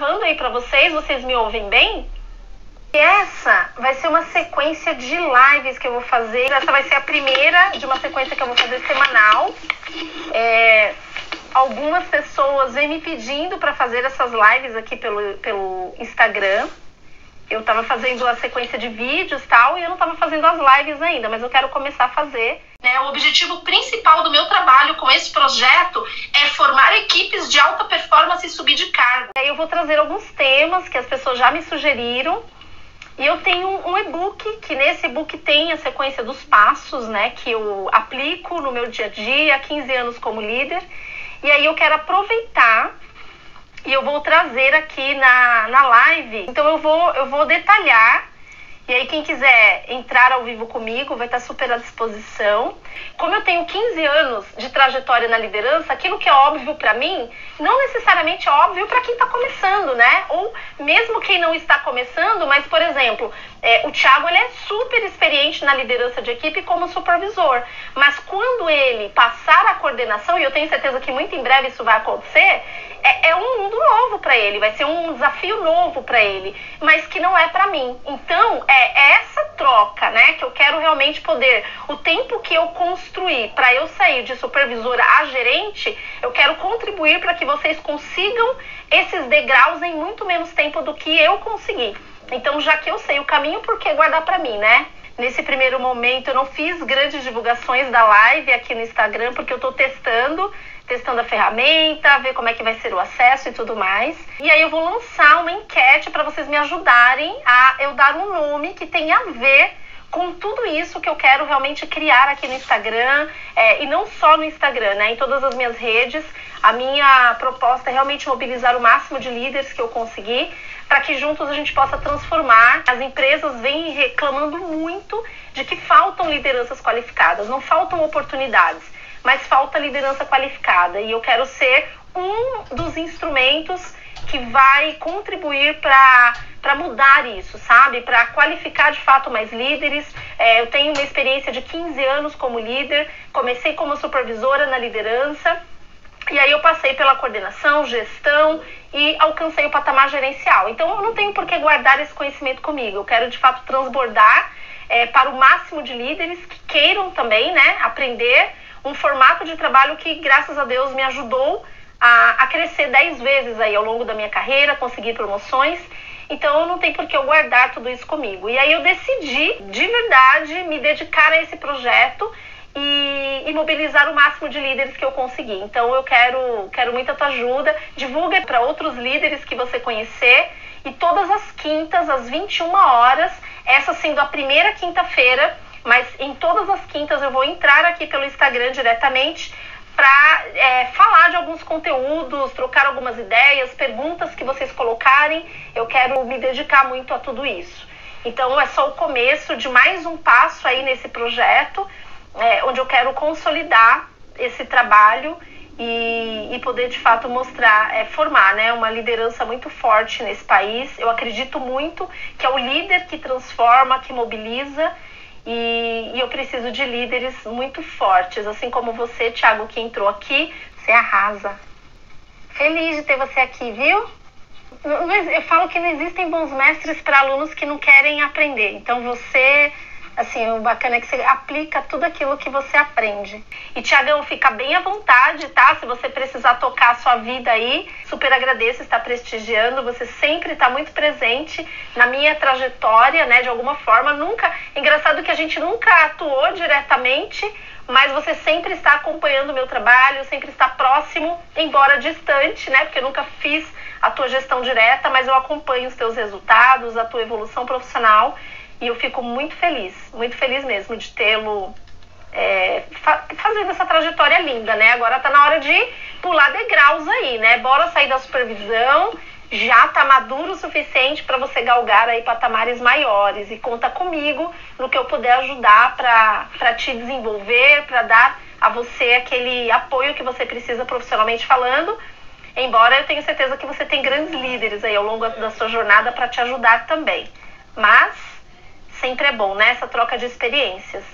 gravando aí para vocês me ouvem bem? E essa vai ser uma sequência de lives que eu vou fazer. Essa vai ser a primeira de uma sequência que eu vou fazer semanal. Algumas pessoas vêm me pedindo para fazer essas lives aqui pelo Instagram. Eu estava fazendo a sequência de vídeos e tal, e eu não estava fazendo as lives ainda, mas eu quero começar a fazer. O objetivo principal do meu trabalho com esse projeto é formar equipes de alta performance e subir de cargo. Aí eu vou trazer alguns temas que as pessoas já me sugeriram. E eu tenho um e-book, que nesse e-book tem a sequência dos passos, né, que eu aplico no meu dia a dia, há 15 anos como líder. E aí eu quero aproveitar e eu vou trazer aqui na live. Então eu vou detalhar. E aí quem quiser entrar ao vivo comigo vai estar super à disposição. Como eu tenho 15 anos de trajetória na liderança, aquilo que é óbvio para mim, não necessariamente é óbvio para quem está começando, né? Ou mesmo quem não está começando, mas, por exemplo, o Thiago, ele é super experiente na liderança de equipe como supervisor. Mas quando ele passar a coordenação, e eu tenho certeza que muito em breve isso vai acontecer, é um mundo novo para ele, vai ser um desafio novo para ele, mas que não é para mim. Então, é essa troca, né, que eu quero realmente poder, o tempo que eu construir para eu sair de supervisora a gerente, eu quero contribuir para que vocês consigam esses degraus em muito menos tempo do que eu consegui. Então, já que eu sei o caminho, por que guardar para mim, né? Nesse primeiro momento, eu não fiz grandes divulgações da live aqui no Instagram, porque eu estou testando a ferramenta, ver como é que vai ser o acesso e tudo mais. E aí eu vou lançar uma enquete para vocês me ajudarem a eu dar um nome que tenha a ver com tudo isso que eu quero realmente criar aqui no Instagram, e não só no Instagram, né? Em todas as minhas redes. A minha proposta é realmente mobilizar o máximo de líderes que eu conseguir, para que juntos a gente possa transformar. As empresas vêm reclamando muito de que faltam lideranças qualificadas, não faltam oportunidades, mas falta liderança qualificada. E eu quero ser um dos instrumentos que vai contribuir para mudar isso, sabe? Para qualificar de fato mais líderes. Eu tenho uma experiência de 15 anos como líder, comecei como supervisora na liderança, e aí eu passei pela coordenação, gestão e alcancei o patamar gerencial. Então eu não tenho por que guardar esse conhecimento comigo. Eu quero de fato transbordar para o máximo de líderes que queiram também, né, aprender um formato de trabalho que, graças a Deus, me ajudou a crescer 10 vezes aí ao longo da minha carreira, conseguir promoções. Então eu não tenho por que eu guardar tudo isso comigo. E aí eu decidi, de verdade, me dedicar a esse projeto e mobilizar o máximo de líderes que eu conseguir. Então eu quero muito a tua ajuda. Divulga para outros líderes que você conhecer. E todas as quintas, às 21 horas, essa sendo a primeira quinta-feira, mas em todas as quintas eu vou entrar aqui pelo Instagram diretamente para falar de alguns conteúdos, trocar algumas ideias, perguntas que vocês colocarem. Eu quero me dedicar muito a tudo isso. Então é só o começo de mais um passo aí nesse projeto, onde eu quero consolidar esse trabalho e poder de fato mostrar, formar, né, uma liderança muito forte nesse país. Eu acredito muito que é o líder que transforma, que mobiliza. E eu preciso de líderes muito fortes, assim como você, Thiago, que entrou aqui, você arrasa. Feliz de ter você aqui, viu? Eu falo que não existem bons mestres para alunos que não querem aprender. Então você, assim, o bacana é que você aplica tudo aquilo que você aprende. E, Thiagão, fica bem à vontade, tá? Se você precisar tocar a sua vida aí, super agradeço estar prestigiando. Você sempre está muito presente na minha trajetória, né? De alguma forma. Engraçado que a gente nunca atuou diretamente, mas você sempre está acompanhando o meu trabalho, sempre está próximo, embora distante, né? Porque eu nunca fiz a tua gestão direta, mas eu acompanho os teus resultados, a tua evolução profissional. E eu fico muito feliz mesmo de tê-lo fazendo essa trajetória linda, né? Agora tá na hora de pular degraus aí, né? Bora sair da supervisão, já tá maduro o suficiente para você galgar aí patamares maiores. E conta comigo no que eu puder ajudar para te desenvolver, para dar a você aquele apoio que você precisa profissionalmente falando. Embora eu tenha certeza que você tem grandes líderes aí ao longo da sua jornada para te ajudar também. Mas sempre é bom, né? Essa troca de experiências.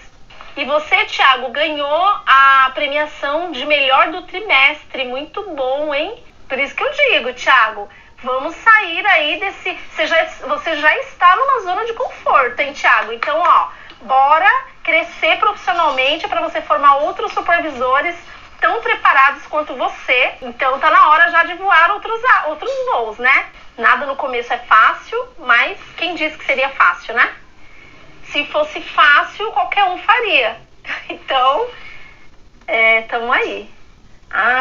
E você, Thiago, ganhou a premiação de melhor do trimestre. Muito bom, hein? Por isso que eu digo, Thiago, Vamos sair aí desse... Você já está numa zona de conforto, hein, Thiago? Então, ó, bora crescer profissionalmente para você formar outros supervisores tão preparados quanto você. Então, tá na hora já de voar outros voos, né? Nada no começo é fácil, mas quem disse que seria fácil, né? Se fosse fácil, qualquer um faria. Então, tamo aí.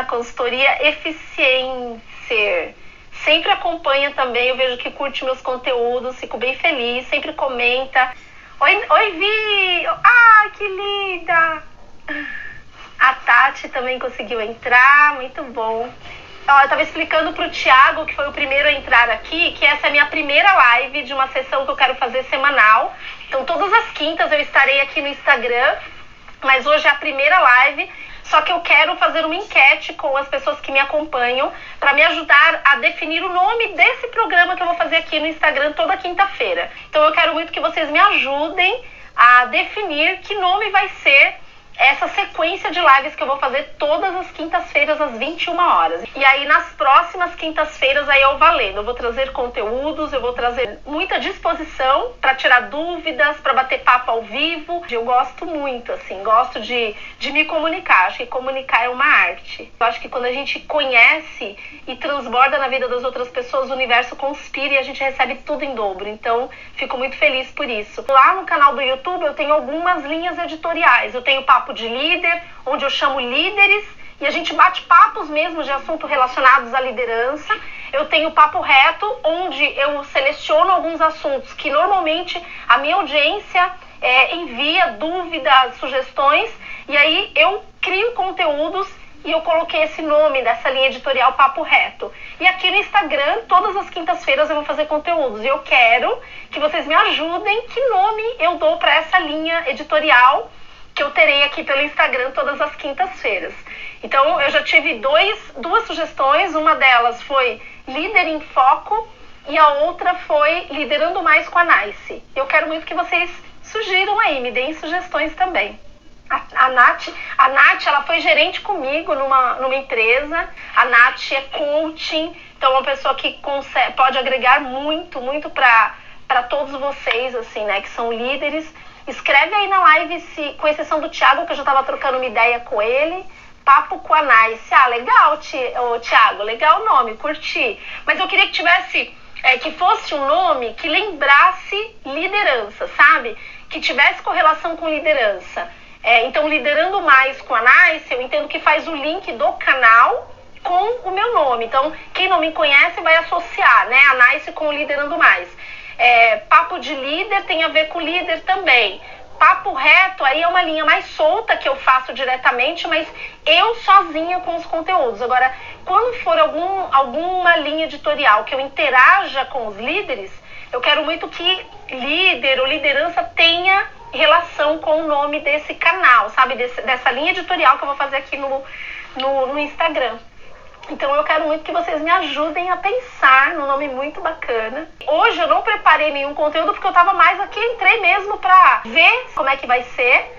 Consultoria Eficiencer. Sempre acompanha também, eu vejo que curte meus conteúdos, fico bem feliz, sempre comenta. Oi, Vi! Ai, que linda! A Tati também conseguiu entrar, muito bom. Eu estava explicando para o Thiago, que foi o primeiro a entrar aqui, que essa é a minha primeira live de uma sessão que eu quero fazer semanal. Então, todas as quintas eu estarei aqui no Instagram, mas hoje é a primeira live. Só que eu quero fazer uma enquete com as pessoas que me acompanham para me ajudar a definir o nome desse programa que eu vou fazer aqui no Instagram toda quinta-feira. Então, eu quero muito que vocês me ajudem a definir que nome vai ser essa sequência de lives que eu vou fazer todas as quintas-feiras às 21 horas. E aí nas próximas quintas-feiras aí eu valendo. Eu vou trazer conteúdos, eu vou trazer muita disposição para tirar dúvidas, para bater papo ao vivo. Eu gosto muito, assim, gosto de me comunicar. Acho que comunicar é uma arte. Eu acho que quando a gente conhece e transborda na vida das outras pessoas, o universo conspira e a gente recebe tudo em dobro. Então, fico muito feliz por isso. Lá no canal do YouTube eu tenho algumas linhas editoriais. Eu tenho Papo de Líder, onde eu chamo líderes e a gente bate papos mesmo de assuntos relacionados à liderança. Eu tenho Papo Reto, onde eu seleciono alguns assuntos que normalmente a minha audiência envia dúvidas, sugestões, e aí eu crio conteúdos e eu coloquei esse nome dessa linha editorial Papo Reto. E aqui no Instagram, todas as quintas-feiras eu vou fazer conteúdos. E eu quero que vocês me ajudem que nome eu dou para essa linha editorial que eu terei aqui pelo Instagram todas as quintas-feiras. Então, eu já tive duas sugestões. Uma delas foi Líder em Foco e a outra foi Liderando Mais com a Nice. Eu quero muito que vocês sugiram aí, me deem sugestões também. A Nath, ela foi gerente comigo numa empresa. A Nath é coaching, então é uma pessoa que pode agregar muito, muito para todos vocês, assim, né, que são líderes. Escreve aí na live, com exceção do Thiago, que eu já estava trocando uma ideia com ele. Papo com a Nice. Legal, Thiago, legal o nome, curti. Mas eu queria que tivesse, que fosse um nome que lembrasse liderança, sabe? Que tivesse correlação com liderança. Então, Liderando Mais com a Nice, eu entendo que faz o link do canal com o meu nome. Então, quem não me conhece vai associar, né, a Nice com o Liderando Mais. Papo de líder tem a ver com líder também. Papo reto, aí é uma linha mais solta que eu faço diretamente, mas eu sozinha com os conteúdos. Agora, quando for alguma linha editorial que eu interaja com os líderes, eu quero muito que líder ou liderança tenha relação com o nome desse canal, sabe? Dessa linha editorial que eu vou fazer aqui no Instagram. Então eu quero muito que vocês me ajudem a pensar num nome muito bacana. Hoje eu não preparei nenhum conteúdo porque eu tava mais aqui, entrei mesmo pra ver como é que vai ser.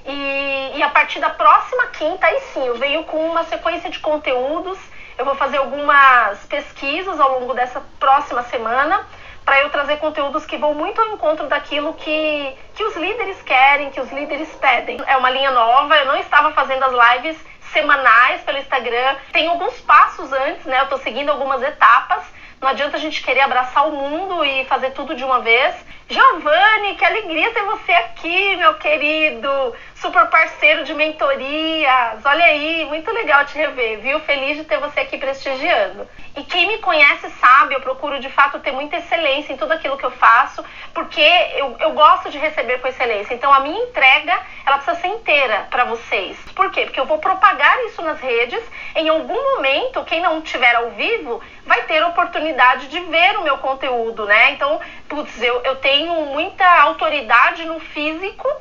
E a partir da próxima quinta, aí sim, eu venho com uma sequência de conteúdos. Eu vou fazer algumas pesquisas ao longo dessa próxima semana para eu trazer conteúdos que vão muito ao encontro daquilo que os líderes querem, que os líderes pedem. É uma linha nova, eu não estava fazendo as lives semanais pelo Instagram. Tem alguns passos antes, né? Eu tô seguindo algumas etapas. Não adianta a gente querer abraçar o mundo e fazer tudo de uma vez. Giovanni, que alegria ter você aqui, meu querido. Super parceiro de mentorias. Olha aí, muito legal te rever, viu? Feliz de ter você aqui prestigiando. E quem me conhece sabe, eu procuro de fato ter muita excelência em tudo aquilo que eu faço, porque eu gosto de receber com excelência. Então a minha entrega, ela precisa ser inteira para vocês. Por quê? Porque eu vou propagar isso nas redes. Em algum momento, quem não estiver ao vivo vai ter a oportunidade de ver o meu conteúdo, né? Então, putz, eu tenho muita autoridade no físico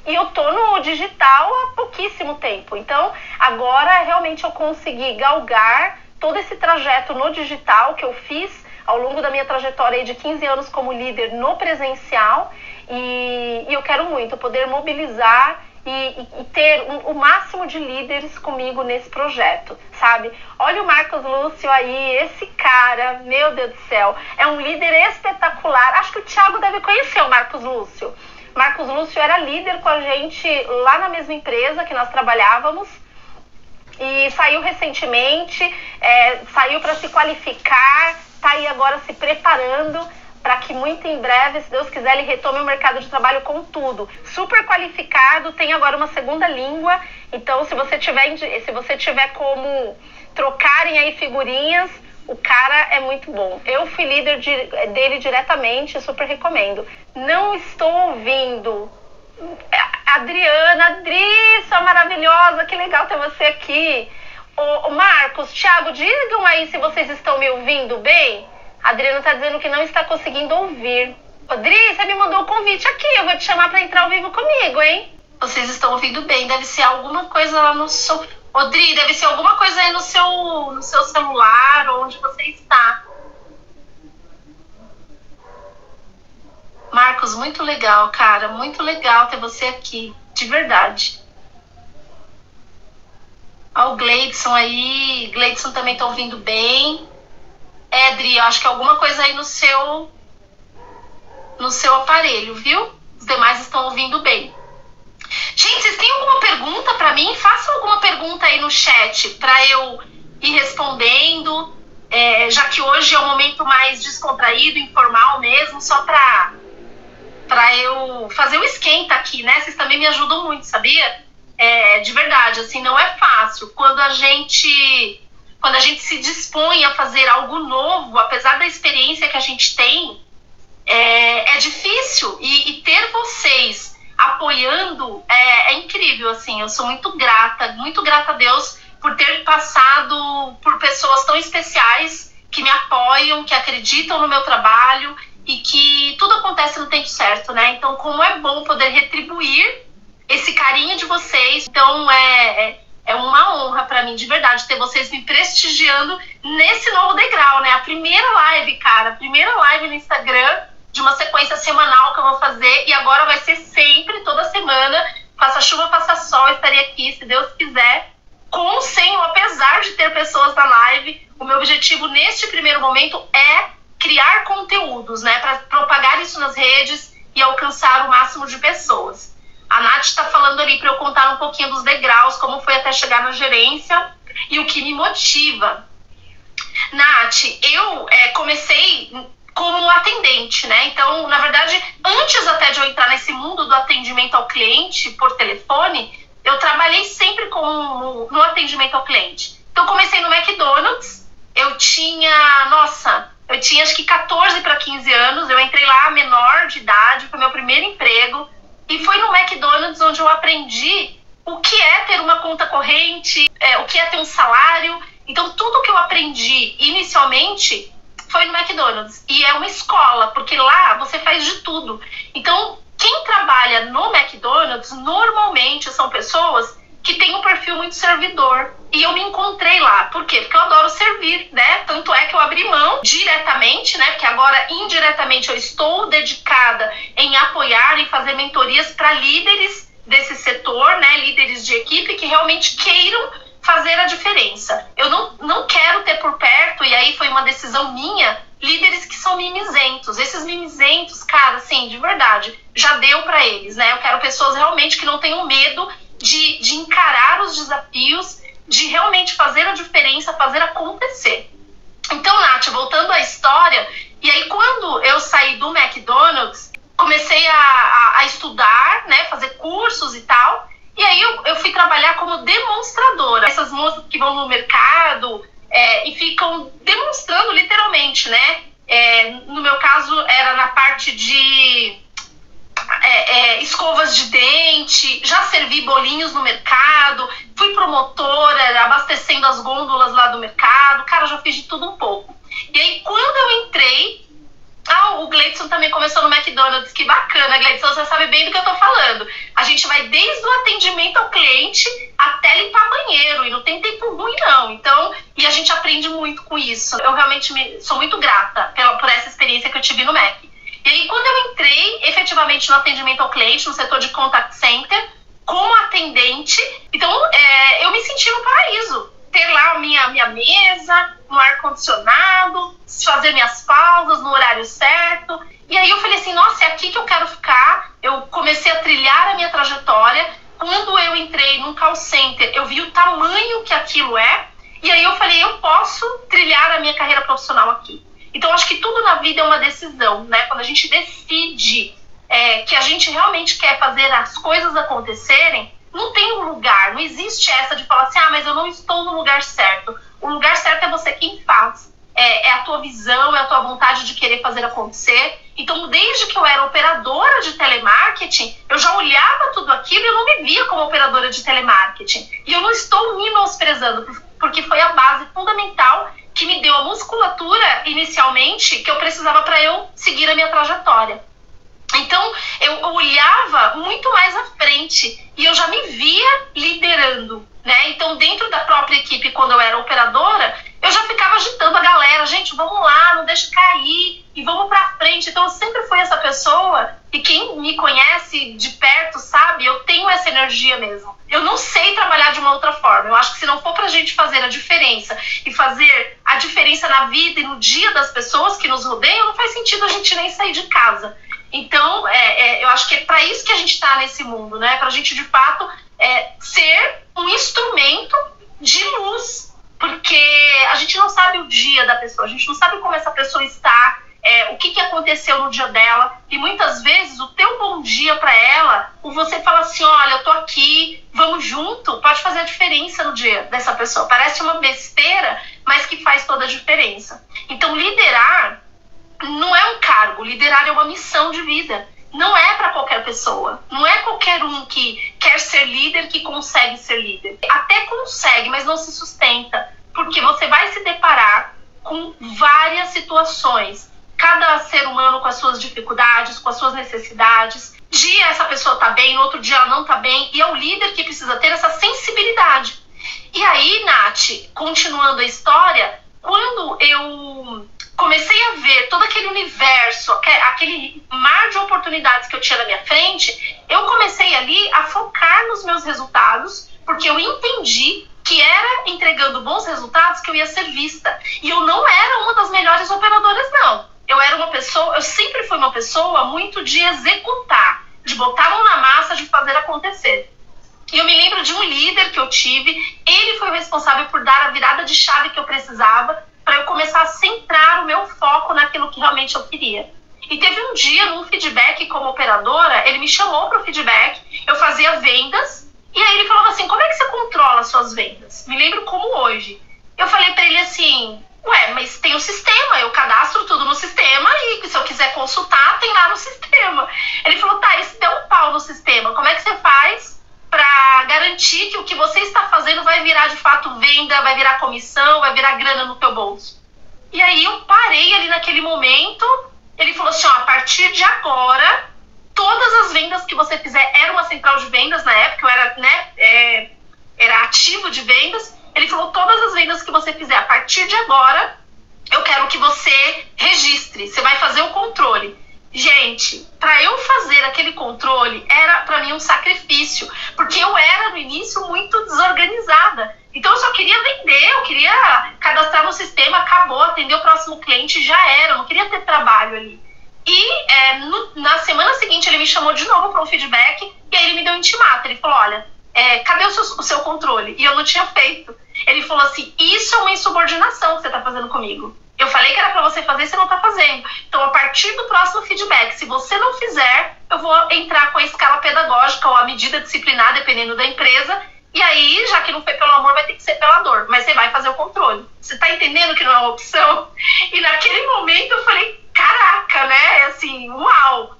e eu tô no digital há pouquíssimo tempo. Então, agora realmente eu consegui galgar todo esse trajeto no digital que eu fiz ao longo da minha trajetória aí de 15 anos como líder no presencial. E eu quero muito poder mobilizar e ter o máximo de líderes comigo nesse projeto, sabe? Olha o Marcos Lúcio aí, esse cara, meu Deus do céu, é um líder espetacular. Acho que o Thiago deve conhecer o Marcos Lúcio. Marcos Lúcio era líder com a gente lá na mesma empresa que nós trabalhávamos e saiu recentemente, saiu para se qualificar, está aí agora se preparando para que muito em breve, se Deus quiser, ele retome o mercado de trabalho com tudo. Super qualificado, tem agora uma segunda língua, então se você tiver como trocarem aí figurinhas, o cara é muito bom. Eu fui líder dele diretamente, super recomendo. Não estou ouvindo. Adriana, Adri, sua maravilhosa, que legal ter você aqui. Ô Marcos, Thiago, digam aí se vocês estão me ouvindo bem. A Adriana está dizendo que não está conseguindo ouvir. Adri, você me mandou o convite aqui, eu vou te chamar para entrar ao vivo comigo, hein? Vocês estão ouvindo bem, deve ser alguma coisa lá no seu... Adri, deve ser alguma coisa aí no seu celular, onde você está. Marcos, muito legal, cara, muito legal ter você aqui, de verdade. Ó, o Gleidson aí, Gleidson também tá ouvindo bem. Adri, eu acho que é alguma coisa aí no seu aparelho, viu? Os demais estão ouvindo bem. Gente, vocês têm alguma pergunta para mim? Façam alguma pergunta aí no chat para eu ir respondendo, já que hoje é um momento mais descontraído, informal mesmo, só para eu fazer o esquenta aqui, né? Vocês também me ajudam muito, sabia? De verdade, assim, não é fácil. Quando a gente se dispõe a fazer algo novo, apesar da experiência que a gente tem, é difícil. E ter vocês apoiando é incrível, assim. Eu sou muito grata a Deus por ter passado por pessoas tão especiais que me apoiam, que acreditam no meu trabalho e que tudo acontece no tempo certo, né? Então, como é bom poder retribuir esse carinho de vocês. Então, é uma honra pra mim, de verdade, ter vocês me prestigiando nesse novo degrau, né? A primeira live, cara, a primeira live no Instagram de uma sequência semanal que eu vou fazer, e agora vai ser sempre, toda semana, faça chuva, faça sol, eu estarei aqui, se Deus quiser, com ou sem, ou apesar de ter pessoas na live. O meu objetivo neste primeiro momento é criar conteúdos, né, para propagar isso nas redes e alcançar o máximo de pessoas. A Nath está falando ali para eu contar um pouquinho dos degraus, como foi até chegar na gerência e o que me motiva. Nath, eu comecei como atendente, né? Então, na verdade, antes até de eu entrar nesse mundo do atendimento ao cliente por telefone, eu trabalhei sempre no atendimento ao cliente. Então, comecei no McDonald's, eu tinha acho que 14 para 15 anos, eu entrei lá menor de idade, foi meu primeiro emprego, e foi no McDonald's onde eu aprendi o que é ter uma conta corrente, o que é ter um salário. Então, tudo que eu aprendi inicialmente foi no McDonald's. E é uma escola, porque lá você faz de tudo. Então, quem trabalha no McDonald's, normalmente são pessoas que têm um perfil muito servidor. E eu me encontrei lá. Por quê? Porque eu adoro servir, né? Tanto é que eu abri mão diretamente, né? Porque agora, indiretamente, eu estou dedicada em apoiar e fazer mentorias para líderes desse setor, né? Líderes de equipe que realmente queiram fazer a diferença. Eu não quero ter por perto, e aí foi uma decisão minha, líderes que são mimizentos. Esses mimizentos, cara, assim, de verdade, já deu para eles, né? Eu quero pessoas realmente que não tenham medo de encarar os desafios, de realmente fazer a diferença, fazer acontecer. Então, Nath, voltando à história, e aí quando eu saí do McDonald's, comecei a estudar, né, fazer cursos e tal, e aí eu fui trabalhar como demonstradora. Essas moças que vão no mercado e ficam demonstrando literalmente, né? No meu caso, era na parte de escovas de dente, já servi bolinhos no mercado, fui promotora, abastecendo as gôndolas lá do mercado, cara, já fiz de tudo um pouco. E aí, quando eu entrei, o Gleidson também começou no McDonald's, que bacana, Gleidson, você sabe bem do que eu tô falando. A gente vai desde o atendimento ao cliente até limpar banheiro, e não tem tempo ruim não, então, e a gente aprende muito com isso. Eu realmente sou muito grata por essa experiência que eu tive no Mac. E aí, quando eu entrei efetivamente no atendimento ao cliente, no setor de contact center, como atendente. Então, eu me senti no paraíso. Ter lá a minha mesa, no ar-condicionado, fazer minhas pausas no horário certo. E aí eu falei assim, nossa, é aqui que eu quero ficar. Eu comecei a trilhar a minha trajetória. Quando eu entrei num call center, eu vi o tamanho que aquilo é. E aí eu falei, eu posso trilhar a minha carreira profissional aqui. Então, acho que tudo na vida é uma decisão, né? Quando a gente decide que a gente realmente quer fazer as coisas acontecerem, não tem um lugar, não existe essa de falar assim, mas eu não estou no lugar certo. O lugar certo é você quem faz. É a tua visão, é a tua vontade de querer fazer acontecer. Então, desde que eu era operadora de telemarketing, eu já olhava tudo aquilo e eu não me via como operadora de telemarketing. E eu não estou me menosprezando, porque foi a base fundamental que me deu a musculatura, inicialmente, que eu precisava para eu seguir a minha trajetória. Então, eu olhava muito mais à frente e eu já me via liderando, né? Então, dentro da própria equipe, quando eu era operadora, eu já ficava agitando a galera. Gente, vamos lá, não deixe cair e vamos pra frente. Então, eu sempre fui essa pessoa e quem me conhece de perto sabe, eu tenho essa energia mesmo. Eu não sei trabalhar de uma outra forma. Eu acho que se não for pra gente fazer a diferença e fazer a diferença na vida e no dia das pessoas que nos rodeiam, não faz sentido a gente nem sair de casa. Então, eu acho que é para isso que a gente está nesse mundo, né? Para a gente, de fato, ser um instrumento de luz, porque a gente não sabe o dia da pessoa, a gente não sabe como essa pessoa está, o que aconteceu no dia dela, e muitas vezes o teu bom dia para ela, o você fala assim, olha, eu tô aqui, vamos junto, pode fazer a diferença no dia dessa pessoa. Parece uma besteira, mas que faz toda a diferença. Então, liderar não é um cargo, liderar é uma missão de vida. Não é para qualquer pessoa. Não é qualquer um que quer ser líder que consegue ser líder. Até consegue, mas não se sustenta. Porque você vai se deparar com várias situações. Cada ser humano com as suas dificuldades, com as suas necessidades. Dia essa pessoa tá bem, no outro dia ela não tá bem. E é o líder que precisa ter essa sensibilidade. E aí, Nath, continuando a história, quando eu comecei a ver todo aquele universo, aquele mar de oportunidades que eu tinha na minha frente, eu comecei ali a focar nos meus resultados, porque eu entendi que era entregando bons resultados que eu ia ser vista. E eu não era uma das melhores operadoras, não. Eu sempre fui uma pessoa muito de executar, de botar a mão na massa, de fazer acontecer. E eu me lembro de um líder que eu tive, ele foi o responsável por dar a virada de chave que eu precisava, para eu começar a centrar o meu foco naquilo que realmente eu queria. E teve um dia, num feedback como operadora, ele me chamou para o feedback, eu fazia vendas, e aí ele falava assim, como é que você controla as suas vendas? Me lembro como hoje. Eu falei para ele assim, mas tem um sistema, eu cadastro tudo no sistema e se eu quiser consultar, tem lá no sistema. Ele falou, tá, e se der um pau no sistema, como é que você faz para garantir que o que você está fazendo vai virar de fato venda, vai virar comissão, vai virar grana no teu bolso? E aí eu parei ali naquele momento, ele falou assim, a partir de agora, todas as vendas que você fizer, era uma central de vendas na época, eu era, era ativo de vendas, ele falou, todas as vendas que você fizer, a partir de agora, eu quero que você registre, você vai fazer o controle. Gente, para eu fazer aquele controle era para mim um sacrifício, porque eu era no início muito desorganizada. Então eu só queria vender, eu queria cadastrar no sistema, acabou, atender o próximo cliente, já era, eu não queria ter trabalho ali. E na semana seguinte ele me chamou de novo para um feedback e aí ele me deu um intimato, ele falou, olha, cadê o seu controle? E eu não tinha feito. Ele falou assim, isso é uma insubordinação que você está fazendo comigo. Eu falei que era para você fazer e você não está fazendo. Então, a partir do próximo feedback, se você não fizer, eu vou entrar com a escala pedagógica ou a medida disciplinar, dependendo da empresa. E aí, já que não foi pelo amor, vai ter que ser pela dor. Mas você vai fazer o controle. Você está entendendo que não é uma opção? E naquele momento eu falei, caraca, né? Assim, uau!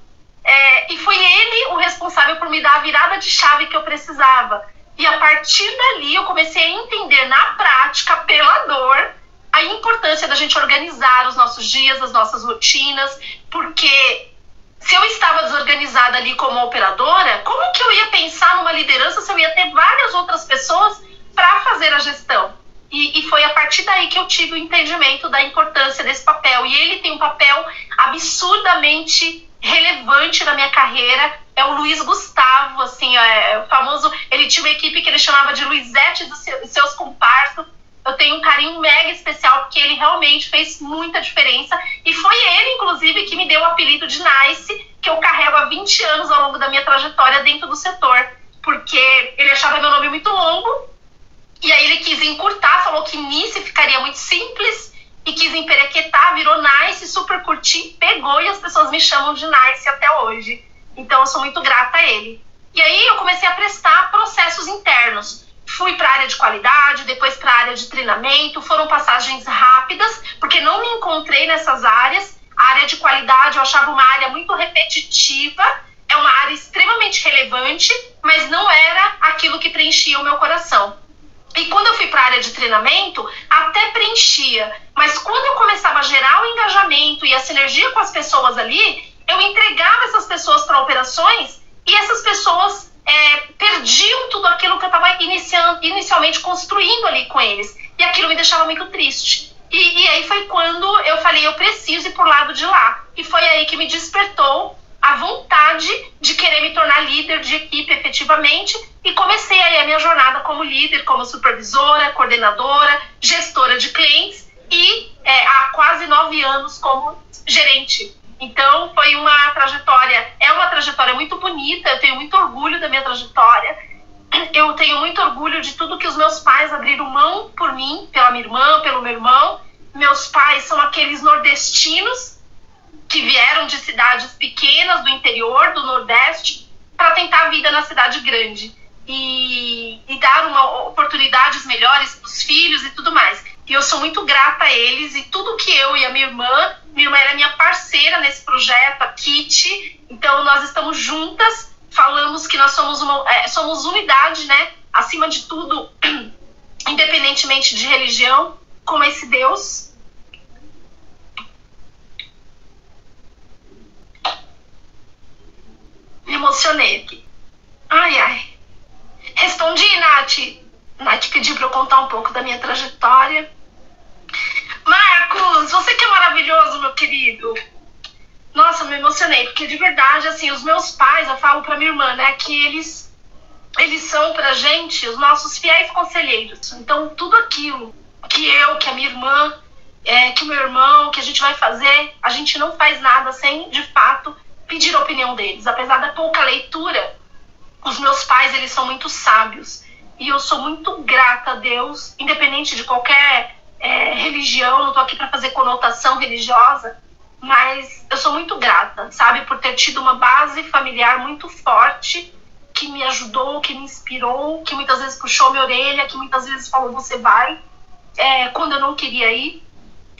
E foi ele o responsável por me dar a virada de chave que eu precisava. E a partir dali eu comecei a entender na prática, pela dor, a importância da gente organizar os nossos dias, as nossas rotinas, porque se eu estava desorganizada ali como operadora, como que eu ia pensar numa liderança se eu ia ter várias outras pessoas para fazer a gestão? E foi a partir daí que eu tive o entendimento da importância desse papel. E ele tem um papel absurdamente relevante na minha carreira é o Luiz Gustavo, assim, o famoso, ele tinha uma equipe que ele chamava de Luizete dos seus comparsas. Eu tenho um carinho mega especial, porque ele realmente fez muita diferença, e foi ele, inclusive, que me deu o apelido de Nice, que eu carrego há 20 anos ao longo da minha trajetória dentro do setor, porque ele achava meu nome muito longo, e aí ele quis encurtar, falou que Nice ficaria muito simples, e quis emperequetar, virou Nice, super curti, pegou, e as pessoas me chamam de Nice até hoje. Então eu sou muito grata a ele. E aí eu comecei a prestar processos internos. Fui para a área de qualidade, depois para a área de treinamento, foram passagens rápidas, porque não me encontrei nessas áreas. A área de qualidade eu achava uma área muito repetitiva, é uma área extremamente relevante, mas não era aquilo que preenchia o meu coração. E quando eu fui para a área de treinamento, até preenchia, mas quando eu começava a gerar o engajamento e a sinergia com as pessoas ali, eu entregava essas pessoas para operações e essas pessoas perdiam tudo aquilo que eu estava inicialmente construindo ali com eles. E aquilo me deixava muito triste. E aí foi quando eu falei, eu preciso ir pro lado de lá. E foi aí que me despertou a vontade de querer me tornar líder de equipe efetivamente. E comecei aí a minha jornada como líder, como supervisora, coordenadora, gestora de clientes e há quase 9 anos como gerente. Então foi uma trajetória, é uma trajetória muito bonita, eu tenho muito orgulho da minha trajetória, eu tenho muito orgulho de tudo que os meus pais abriram mão por mim, pela minha irmã, pelo meu irmão. Meus pais são aqueles nordestinos que vieram de cidades pequenas do interior, do Nordeste, para tentar a vida na cidade grande e dar oportunidades melhores para os filhos e tudo mais. E eu sou muito grata a eles e tudo que eu e a minha irmã era minha parceira nesse projeto, a Kitty, então nós estamos juntas, falamos que nós somos unidade, né? Acima de tudo, independentemente de religião, como esse Deus. Me emocionei aqui. Ai. Respondi, Nath. Nath pediu para eu contar um pouco da minha trajetória. Marcos, você que é maravilhoso, meu querido. Nossa, me emocionei, porque de verdade, assim, os meus pais, eu falo pra minha irmã, né, que eles são pra gente os nossos fiéis conselheiros. Então, tudo aquilo que a minha irmã, que o meu irmão, que a gente vai fazer, a gente não faz nada sem, de fato, pedir a opinião deles. Apesar da pouca leitura, os meus pais, eles são muito sábios. E eu sou muito grata a Deus, independente de qualquer religião, não tô aqui para fazer conotação religiosa, mas eu sou muito grata, sabe, por ter tido uma base familiar muito forte, que me ajudou, que me inspirou, que muitas vezes puxou minha orelha, que muitas vezes falou, você vai, quando eu não queria ir,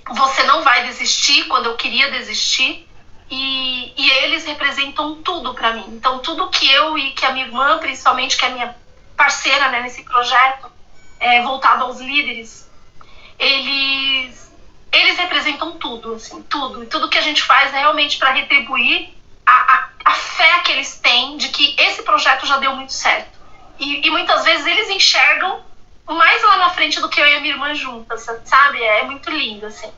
você não vai desistir, quando eu queria desistir, e eles representam tudo para mim. Então tudo que eu e que a minha irmã, principalmente, que é a minha parceira, né, nesse projeto voltado aos líderes, eles representam tudo, assim, tudo. E tudo que a gente faz é realmente para retribuir a fé que eles têm de que esse projeto já deu muito certo. E muitas vezes eles enxergam mais lá na frente do que eu e a minha irmã juntas, sabe? É muito lindo, assim.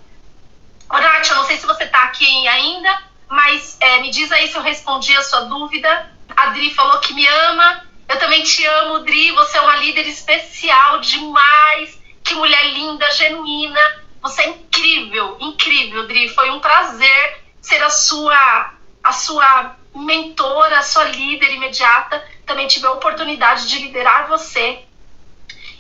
Ô, Nath, eu não sei se você tá aqui ainda, mas me diz aí se eu respondi a sua dúvida. A Dri falou que me ama. Eu também te amo, Dri. Você é uma líder especial demais. Que mulher linda, genuína. Você é incrível, incrível, Dri. Foi um prazer ser a sua mentora, a sua líder imediata. Também tive a oportunidade de liderar você.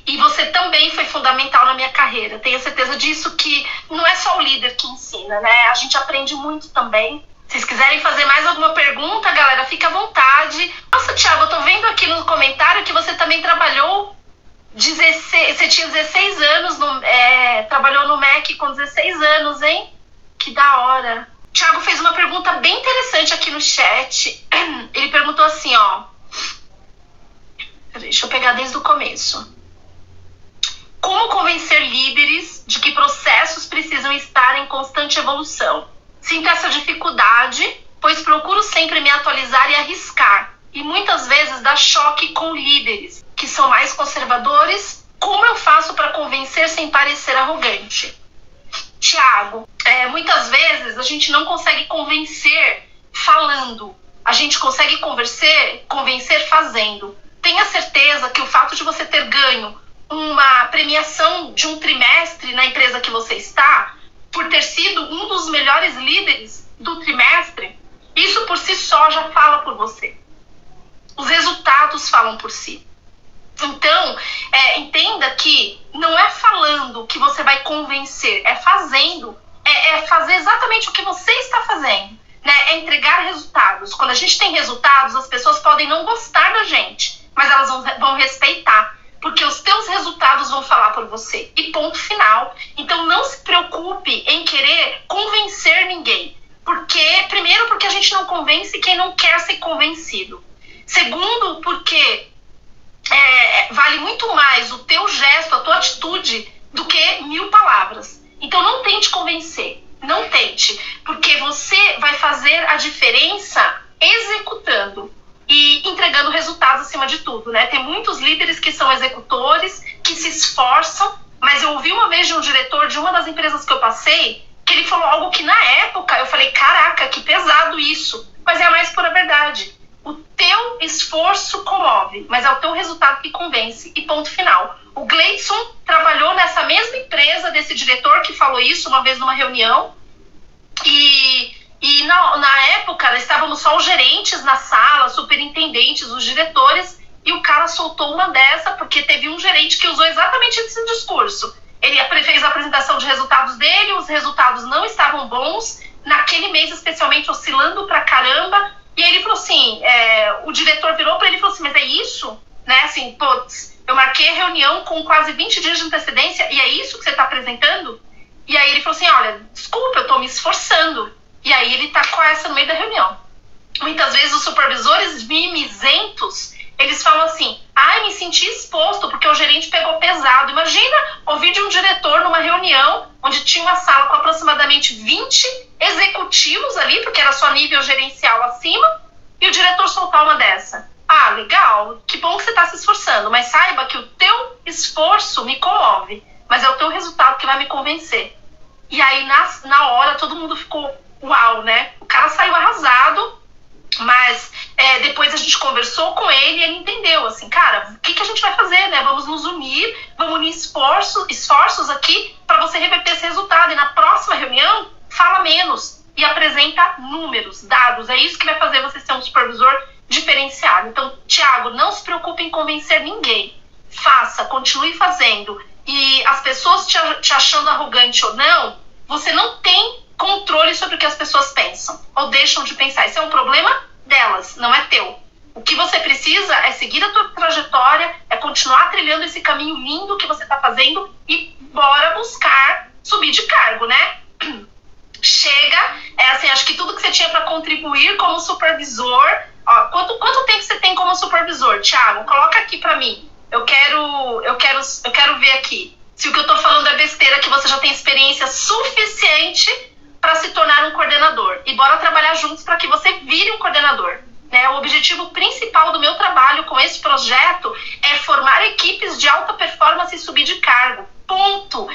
E você também foi fundamental na minha carreira. Tenho certeza disso, que não é só o líder que ensina, né? A gente aprende muito também. Se vocês quiserem fazer mais alguma pergunta, galera, fica à vontade. Nossa, Thiago, eu tô vendo aqui no comentário que você também trabalhou 16, você tinha 16 anos, trabalhou no MEC com 16 anos, hein? Que da hora. Thiago fez uma pergunta bem interessante aqui no chat. Ele perguntou assim, ó. Deixa eu pegar desde o começo. Como convencer líderes de que processos precisam estar em constante evolução? Sinto essa dificuldade, pois procuro sempre me atualizar e arriscar. E muitas vezes dá choque com líderes que são mais conservadores. Como eu faço para convencer sem parecer arrogante? Tiago, muitas vezes a gente não consegue convencer falando. A gente consegue convencer fazendo. Tenha certeza que o fato de você ter ganho uma premiação de um trimestre na empresa que você está, por ter sido um dos melhores líderes do trimestre, isso por si só já fala por você. Os resultados falam por si. Então, entenda que não é falando que você vai convencer, é fazendo, é fazer exatamente o que você está fazendo, né? É entregar resultados. Quando a gente tem resultados, as pessoas podem não gostar da gente, mas elas vão respeitar, porque os teus resultados vão falar por você. E ponto final. Então, não se preocupe em querer convencer ninguém. Primeiro, porque a gente não convence quem não quer ser convencido. Segundo, porque vale muito mais o teu gesto, a tua atitude, do que 1000 palavras. Então não tente convencer, não tente, porque você vai fazer a diferença executando e entregando resultados acima de tudo, né? Tem muitos líderes que são executores, que se esforçam, mas eu ouvi uma vez de um diretor de uma das empresas que eu passei, que ele falou algo que na época eu falei, caraca, que pesado isso, mas é a mais pura verdade. O teu esforço comove, mas é o teu resultado que convence, e ponto final. O Gleidson trabalhou nessa mesma empresa desse diretor que falou isso uma vez numa reunião, e na época estávamos só os gerentes na sala, superintendentes, os diretores, e o cara soltou uma dessa porque teve um gerente que usou exatamente esse discurso. Ele fez a apresentação de resultados dele, os resultados não estavam bons, naquele mês especialmente oscilando pra caramba. E aí ele falou assim, o diretor virou para ele e falou assim, mas é isso? Né? Assim, putz, eu marquei a reunião com quase 20 dias de antecedência e é isso que você está apresentando? E aí ele falou assim, olha, desculpa, eu estou me esforçando. E aí ele tacou essa no meio da reunião. Muitas vezes os supervisores mimizentos, eles falam assim, me senti exposto porque o gerente pegou pesado. Imagina ouvir de um diretor numa reunião onde tinha uma sala com aproximadamente 20 executivos ali, porque era só nível gerencial acima, e o diretor soltar uma dessa. Legal, que bom que você está se esforçando, mas saiba que o teu esforço me comove, mas é o teu resultado que vai me convencer. E aí na hora todo mundo ficou uau, né? O cara saiu arrasado, mas depois a gente conversou com ele e ele entendeu, assim, cara, o que a gente vai fazer, né? Vamos nos unir, vamos unir esforços aqui para você reverter esse resultado. E na próxima reunião, fala menos e apresenta números, dados. É isso que vai fazer você ser um supervisor diferenciado. Então, Thiago, não se preocupe em convencer ninguém. Faça, continue fazendo. E as pessoas te achando arrogante ou não, você não tem controle sobre o que as pessoas pensam ou deixam de pensar. Esse é um problema delas, não é teu. O que você precisa é seguir a tua trajetória, é continuar trilhando esse caminho lindo que você está fazendo e bora buscar subir de cargo, né? Chega, acho que tudo que você tinha para contribuir como supervisor, quanto tempo você tem como supervisor, Thiago? Coloca aqui para mim. Eu quero ver aqui se o que eu tô falando é besteira, que você já tem experiência suficiente para se tornar um coordenador. E bora trabalhar juntos para que você vire um coordenador. Né? O objetivo principal do meu trabalho com esse projeto é formar equipes de alta performance e subir de cargo. Ponto.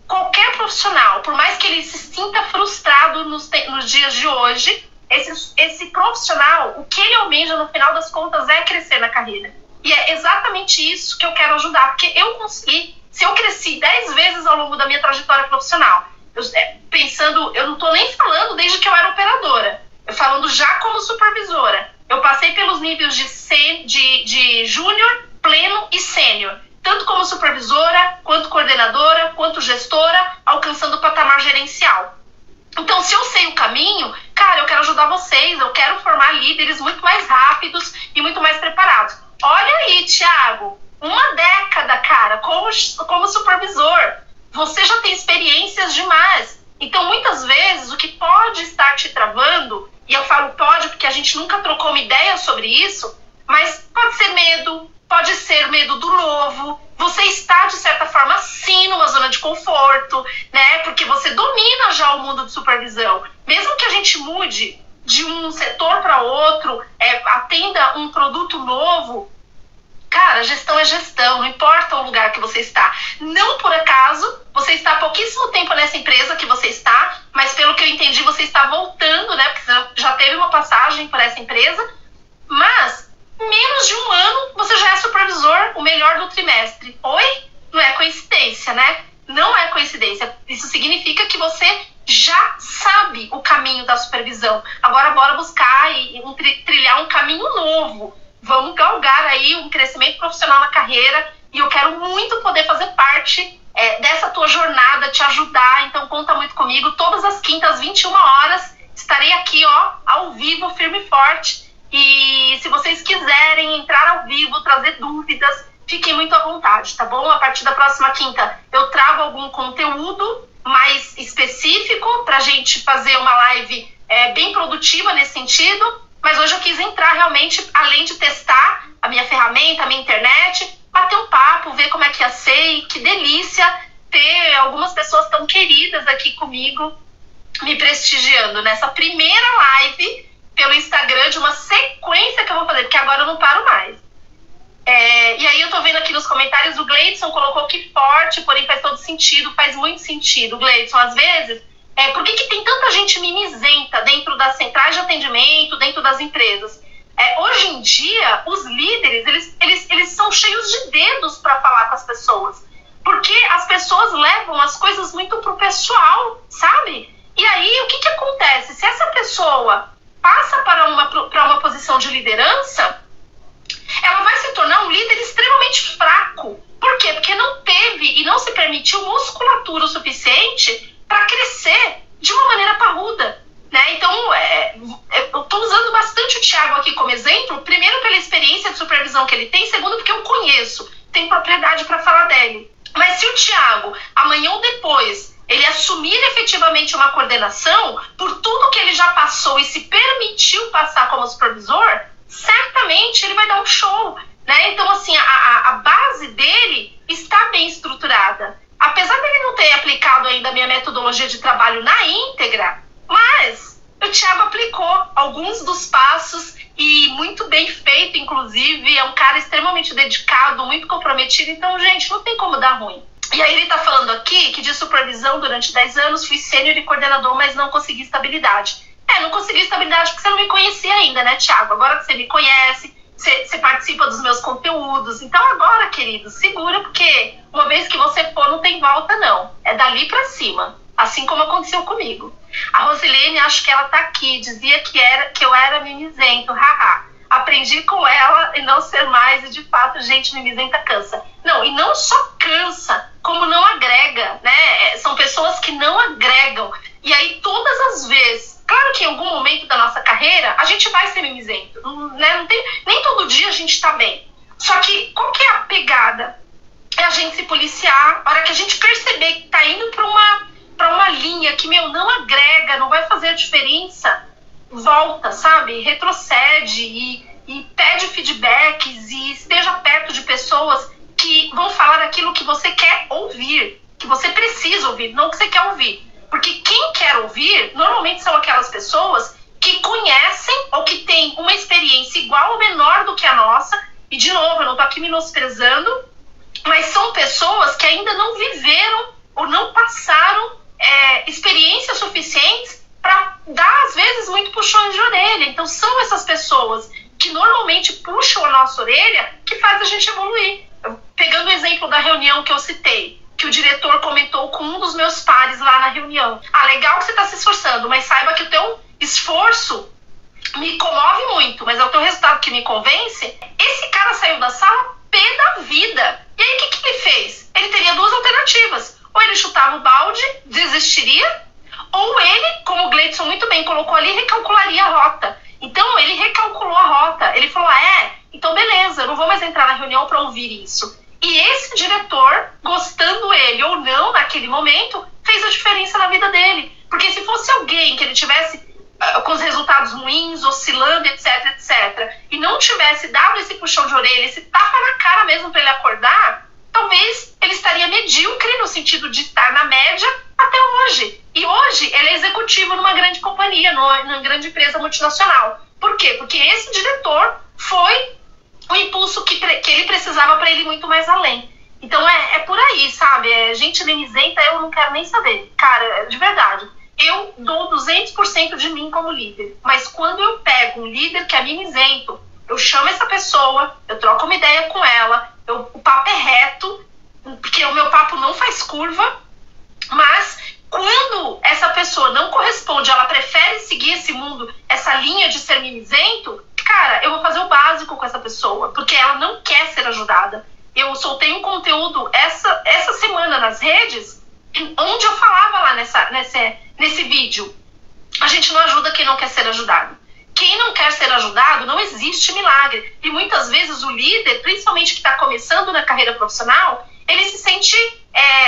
Qualquer profissional, por mais que ele se sinta frustrado nos dias de hoje, esse profissional, o que ele almeja no final das contas é crescer na carreira. E é exatamente isso que eu quero ajudar, porque eu consegui, se eu cresci 10 vezes ao longo da minha trajetória profissional, eu não estou nem falando desde que eu era operadora, eu falando já como supervisora, eu passei pelos níveis de júnior, pleno e sênior, tanto como supervisora, quanto coordenadora, quanto gestora, alcançando o patamar gerencial. Então, se eu sei o caminho, cara, eu quero ajudar vocês, eu quero formar líderes muito mais rápidos e muito mais preparados. Olha aí, Thiago, uma década, cara, como supervisor, você já tem experiências demais. Então, muitas vezes, o que pode estar te travando, e eu falo pode porque a gente nunca trocou uma ideia sobre isso, mas pode ser medo do novo. Você está, de certa forma, sim, numa zona de conforto, né? Porque você domina já o mundo de supervisão. Mesmo que a gente mude de um setor para outro, atenda um produto novo, cara, gestão é gestão, não importa o lugar que você está. Não por acaso, você está há pouquíssimo tempo nessa empresa que você está, mas pelo que eu entendi, você está voltando, né? Porque você já teve uma passagem por essa empresa, mas menos de um ano você já é supervisor, o melhor do trimestre. Oi? Não é coincidência, né? Não é coincidência. Isso significa que você já sabe o caminho da supervisão. Agora bora buscar e trilhar um caminho novo. Vamos galgar aí um crescimento profissional na carreira, e eu quero muito poder fazer parte dessa tua jornada, te ajudar. Então conta muito comigo. Todas as quintas, às 21 horas, estarei aqui, ó, ao vivo, firme e forte. E se vocês quiserem entrar ao vivo, trazer dúvidas, fiquem muito à vontade, tá bom? A partir da próxima quinta eu trago algum conteúdo mais específico pra gente fazer uma live bem produtiva nesse sentido. Mas hoje eu quis entrar realmente, além de testar a minha ferramenta, a minha internet, bater um papo, ver como é que ia ser. E que delícia ter algumas pessoas tão queridas aqui comigo, me prestigiando nessa primeira live pelo Instagram de uma sequência que eu vou fazer, porque agora eu não paro mais. E aí eu tô vendo aqui nos comentários, o Gleidson colocou que forte, porém faz todo sentido, faz muito sentido, Gleidson. Às vezes, por que tem tanta gente mimizenta dentro das centrais de atendimento, dentro das empresas? Hoje em dia, os líderes, eles são cheios de dedos para falar com as pessoas, porque as pessoas levam as coisas muito pro pessoal, sabe? E aí, o que acontece? Se essa pessoa passa para uma posição de liderança, ela vai se tornar um líder extremamente fraco. Por quê? Porque não teve e não se permitiu musculatura o suficiente para crescer de uma maneira parruda, né? Então, eu estou usando bastante o Thiago aqui como exemplo, primeiro pela experiência de supervisão que ele tem, segundo porque eu conheço, tenho propriedade para falar dele. Mas se o Thiago, amanhã ou depois, ele assumir efetivamente uma coordenação, por tudo que ele já passou e se permitiu passar como supervisor, certamente ele vai dar um show, né? Então, assim, a base dele está bem estruturada. Apesar dele não ter aplicado ainda a minha metodologia de trabalho na íntegra, mas o Thiago aplicou alguns dos passos e muito bem feito, inclusive. É um cara extremamente dedicado, muito comprometido. Então, gente, não tem como dar ruim. E aí ele tá falando aqui que de supervisão durante 10 anos fui sênior e coordenador, mas não consegui estabilidade. Não consegui estabilidade porque você não me conhecia ainda, né, Thiago? Agora que você me conhece, você participa dos meus conteúdos. Então agora, querido, segura, porque uma vez que você for, não tem volta, não. É dali pra cima. Assim como aconteceu comigo. A Rosilene, acho que ela tá aqui, dizia que eu era mimizento, haha. Aprendi com ela e não ser mais, e de fato, gente, mimizenta cansa. Não, e não só cansa, como não agrega, né? São pessoas que não agregam. E aí, todas as vezes, claro que em algum momento da nossa carreira, a gente vai ser mimizento, né? Nem todo dia a gente tá bem. Só que, qual que é a pegada? É a gente se policiar, a hora que a gente perceber que tá indo pra uma linha que, não agrega, não vai fazer diferença, volta, sabe? Retrocede e pede feedbacks e esteja perto de pessoas que vão falar aquilo que você quer ouvir, que você precisa ouvir, não que você quer ouvir. Porque quem quer ouvir, normalmente são aquelas pessoas que conhecem ou que têm uma experiência igual ou menor do que a nossa. E, de novo, eu não tô aqui menosprezando, mas são pessoas que ainda não viveram ou não passaram experiências suficientes para dar, às vezes, muito puxões de orelha. Então, são essas pessoas que normalmente puxam a nossa orelha que faz a gente evoluir. Pegando o exemplo da reunião que eu citei, que o diretor comentou com um dos meus pares lá na reunião. Legal que você está se esforçando, mas saiba que o teu esforço me comove muito, mas é o teu resultado que me convence. Esse cara saiu da sala pé da vida. E aí, o que ele fez? Ele teria duas alternativas. Ou ele chutava o balde, desistiria, ou ele, como o Gleidson muito bem colocou ali, recalcularia a rota. Então, ele recalculou a rota. Ele falou, então beleza, eu não vou mais entrar na reunião para ouvir isso. E esse diretor, gostando ele ou não naquele momento, fez a diferença na vida dele. Porque se fosse alguém que ele tivesse com os resultados ruins, oscilando, etc, etc, e não tivesse dado esse puxão de orelha, esse tapa na cara mesmo para ele acordar, talvez ele estaria medíocre no sentido de estar na média até hoje. E hoje ele é executivo numa grande companhia, numa grande empresa multinacional. Por quê? Porque esse diretor foi o impulso que ele precisava para ele ir muito mais além. Então é por aí, sabe? Gente mimizenta, eu não quero nem saber. Cara, de verdade. eu dou 200% de mim como líder. Mas quando eu pego um líder que é mimizento, eu chamo essa pessoa, eu troco uma ideia com ela, o papo é reto, porque o meu papo não faz curva, mas quando essa pessoa não corresponde, ela prefere seguir esse mundo, essa linha de ser mimizento, cara, eu vou fazer o básico com essa pessoa, porque ela não quer ser ajudada. Eu soltei um conteúdo essa semana nas redes, onde eu falava lá nesse vídeo, a gente não ajuda quem não quer ser ajudado. Quem não quer ser ajudado, não existe milagre. E muitas vezes o líder, principalmente que está começando na carreira profissional, ele se sente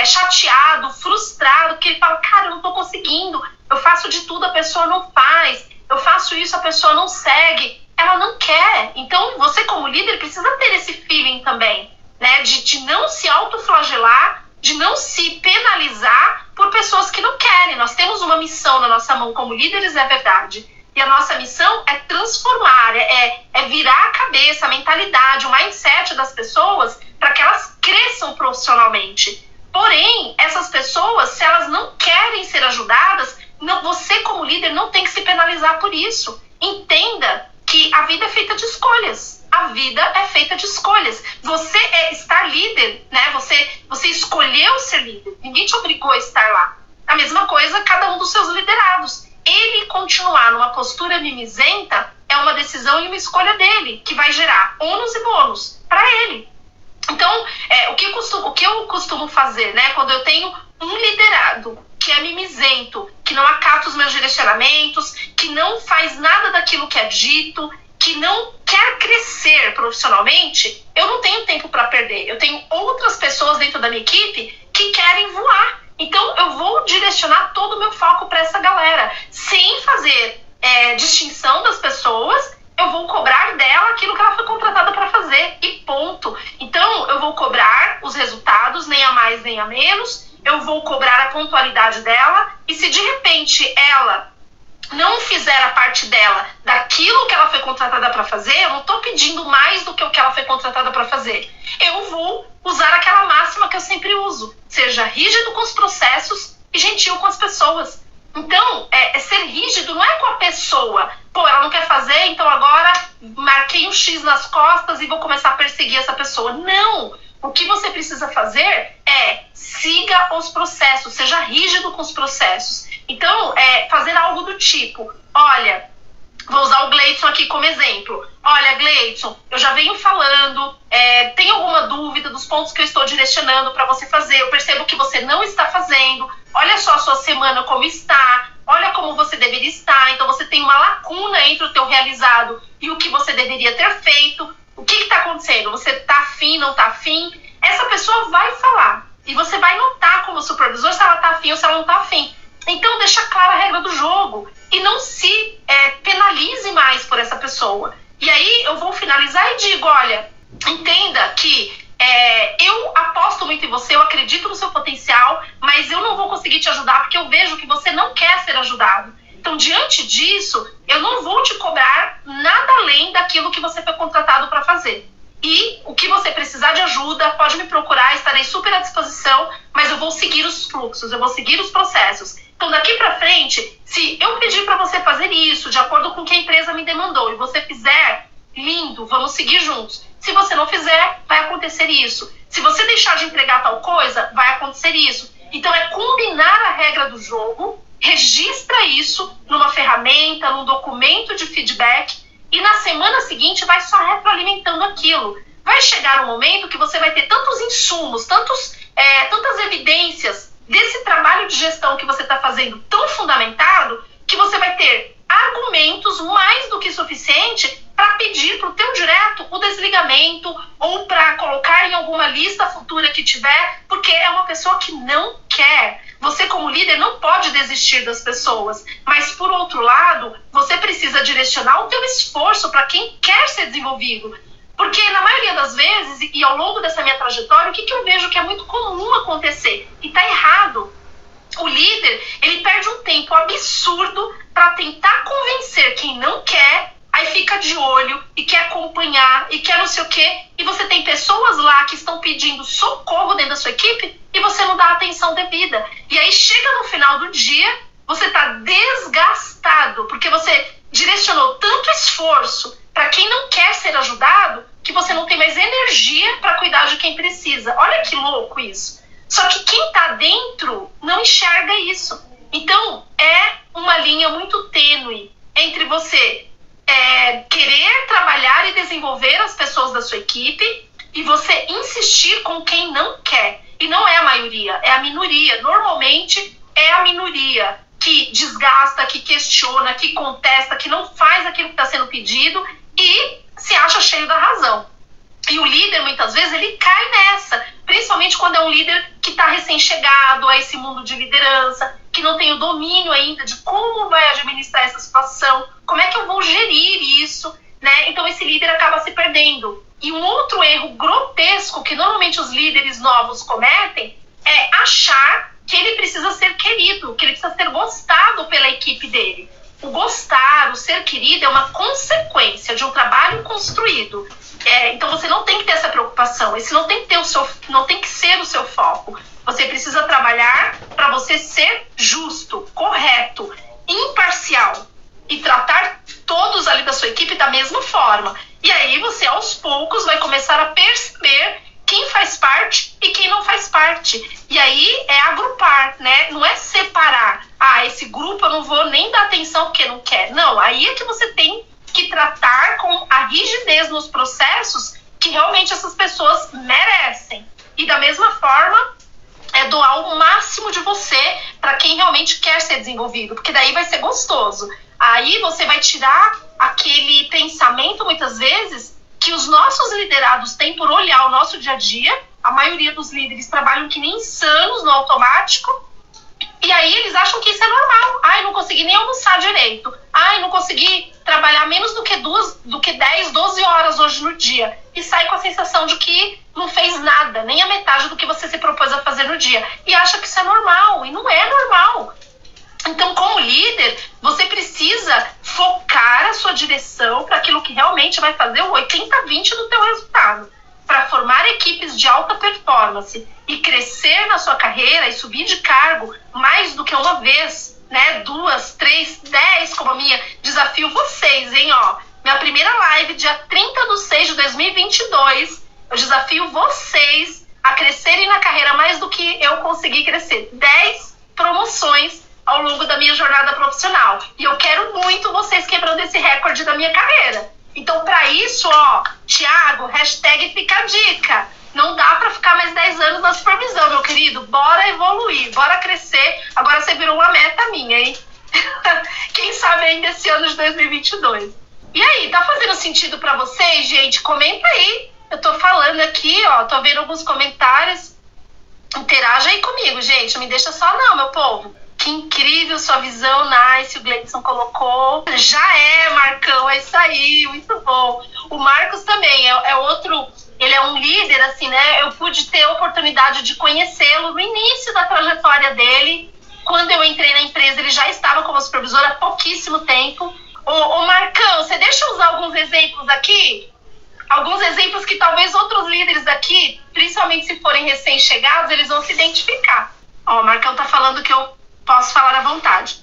chateado, frustrado, porque ele fala, cara, eu não estou conseguindo, eu faço de tudo, a pessoa não faz, eu faço isso, a pessoa não segue, ela não quer. Então, você como líder precisa ter esse feeling também, né, de não se autoflagelar, de não se penalizar por pessoas que não querem. Nós temos uma missão na nossa mão como líderes, é verdade. E a nossa missão é transformar, é virar a cabeça, a mentalidade, o mindset das pessoas para que elas cresçam profissionalmente. Porém, essas pessoas, se elas não querem ser ajudadas, você como líder não tem que se penalizar por isso. Entenda que a vida é feita de escolhas. A vida é feita de escolhas. Você está líder, né? Você escolheu ser líder. Ninguém te obrigou a estar lá. A mesma coisa cada um dos seus liderados. Ele continuar numa postura mimizenta é uma decisão e uma escolha dele, que vai gerar ônus e bônus para ele. Então, o que eu costumo fazer, né? Quando eu tenho um liderado que é mimizento, que não acata os meus direcionamentos, que não faz nada daquilo que é dito, que não quer crescer profissionalmente, eu não tenho tempo para perder. Eu tenho outras pessoas dentro da minha equipe que querem voar. Então, eu vou direcionar todo o meu foco para essa galera, sem fazer distinção das pessoas. Eu vou cobrar dela aquilo que ela foi contratada para fazer, e ponto. Então, eu vou cobrar os resultados, nem a mais nem a menos. Eu vou cobrar a pontualidade dela, e se de repente ela não fizer a parte dela daquilo que ela foi contratada para fazer, eu não estou pedindo mais do que o que ela foi contratada para fazer. Eu vou usar aquela máxima que eu sempre uso: seja rígido com os processos e gentil com as pessoas. Então, ser rígido não é com a pessoa. Pô, ela não quer fazer, então agora marquei um X nas costas e vou começar a perseguir essa pessoa. Não! O que você precisa fazer é siga os processos, seja rígido com os processos. Então, fazer algo do tipo, olha, vou usar o Gleidson aqui como exemplo. Olha, Gleidson, eu já venho falando, tem alguma dúvida dos pontos que eu estou direcionando para você fazer? Eu percebo que você não está fazendo. Olha só a sua semana como está. Olha como você deveria estar. Então, você tem uma lacuna entre o teu realizado e o que você deveria ter feito. O que está acontecendo? Você está afim, não está afim? Essa pessoa vai falar. E você vai notar como supervisor se ela está afim ou se ela não está afim. Então, deixa clara a regra do jogo e não se penalize mais por essa pessoa. E aí, eu vou finalizar e digo, olha, entenda que eu aposto muito em você, eu acredito no seu potencial, mas eu não vou conseguir te ajudar porque eu vejo que você não quer ser ajudado. Então, diante disso, eu não vou te cobrar nada além daquilo que você foi contratado para fazer. E o que você precisar de ajuda, pode me procurar, estarei super à disposição, mas eu vou seguir os fluxos, eu vou seguir os processos. Então, daqui para frente, se eu pedir para você fazer isso, de acordo com o que a empresa me demandou, e você fizer, lindo, vamos seguir juntos. Se você não fizer, vai acontecer isso. Se você deixar de entregar tal coisa, vai acontecer isso. Então, é combinar a regra do jogo, registra isso numa ferramenta, num documento de feedback, e na semana seguinte vai só retroalimentando aquilo. Vai chegar um momento que você vai ter tantos insumos, tantas evidências desse trabalho de gestão que você está fazendo tão fundamentado, que você vai ter argumentos mais do que suficiente para pedir para o teu direto o desligamento ou para colocar em alguma lista futura que tiver, porque é uma pessoa que não quer. Você como líder não pode desistir das pessoas, mas por outro lado, você precisa direcionar o teu esforço para quem quer ser desenvolvido. Porque na maioria das vezes, e ao longo dessa minha trajetória, o que eu vejo que é muito comum acontecer, e está errado, o líder, ele perde um tempo absurdo para tentar convencer quem não quer, aí fica de olho e quer acompanhar e quer não sei o quê, e você tem pessoas lá que estão pedindo socorro dentro da sua equipe e você não dá a atenção devida. E aí chega no final do dia, você está desgastado, porque você direcionou tanto esforço para quem não quer ser ajudado, que você não tem mais energia para cuidar de quem precisa. Olha que louco isso. Só que quem está dentro não enxerga isso. Então, é uma linha muito tênue entre você querer trabalhar e desenvolver as pessoas da sua equipe e você insistir com quem não quer. E não é a maioria, é a minoria. Normalmente, é a minoria que desgasta, que questiona, que contesta, que não faz aquilo que está sendo pedido e se acha cheio da razão. E o líder, muitas vezes, ele cai nessa, principalmente quando é um líder que está recém-chegado a esse mundo de liderança, que não tem o domínio ainda de como vai administrar essa situação, como é que eu vou gerir isso, né? Então esse líder acaba se perdendo. E um outro erro grotesco que normalmente os líderes novos cometem é achar que ele precisa ser querido, que ele precisa ser gostado pela equipe dele. O gostar, o ser querido é uma consequência de um trabalho construído. Então você não tem que ter essa preocupação, esse não tem que ser o seu foco. Você precisa trabalhar para você ser justo, correto, imparcial e tratar todos ali da sua equipe da mesma forma. E aí você aos poucos vai começar a perceber quem faz parte e quem não faz parte. E aí é agrupar, né? Não é separar. Esse grupo eu não vou nem dar atenção porque não quer. Não, aí é que você tem que tratar com a rigidez nos processos que realmente essas pessoas merecem. E da mesma forma, doar o máximo de você para quem realmente quer ser desenvolvido, porque daí vai ser gostoso. Aí você vai tirar aquele pensamento, muitas vezes, que os nossos liderados têm por olhar o nosso dia a dia. A maioria dos líderes trabalham que nem insanos no automático, e aí eles acham que isso é normal. Não consegui nem almoçar direito. Não consegui trabalhar menos do que 10, 12 horas hoje no dia. E sai com a sensação de que não fez nada, nem a metade do que você se propôs a fazer no dia. E acha que isso é normal, e não é normal. Então, como líder, você precisa focar a sua direção para aquilo que realmente vai fazer o 80-20 do teu resultado. Para formar equipes de alta performance e crescer na sua carreira e subir de cargo mais do que uma vez, né? 2, 3, 10 como a minha. Desafio vocês, hein? Minha primeira live, dia 30/6/2022, eu desafio vocês a crescerem na carreira mais do que eu consegui crescer. 10 promoções ao longo da minha jornada profissional. E eu quero muito vocês quebrando esse recorde da minha carreira. Então, para isso, Thiago, #fica a dica. Não dá para ficar mais 10 anos na supervisão, meu querido. Bora evoluir, bora crescer. Agora você virou uma meta minha, hein? Quem sabe ainda esse ano de 2022. E aí, tá fazendo sentido para vocês, gente? Comenta aí. Eu tô falando aqui, tô vendo alguns comentários. Interaja aí comigo, gente. Não me deixa só não, meu povo. Que incrível sua visão, nice, o Gleidson colocou. Já Marcão, é isso aí, muito bom. O Marcos também é outro, ele é um líder, assim, né? Eu pude ter a oportunidade de conhecê-lo no início da trajetória dele. Quando eu entrei na empresa, ele já estava como supervisor há pouquíssimo tempo. Ô Marcão, você deixa eu usar alguns exemplos aqui? Alguns exemplos que talvez outros líderes aqui, principalmente se forem recém-chegados, eles vão se identificar. O Marcão tá falando que eu posso falar à vontade.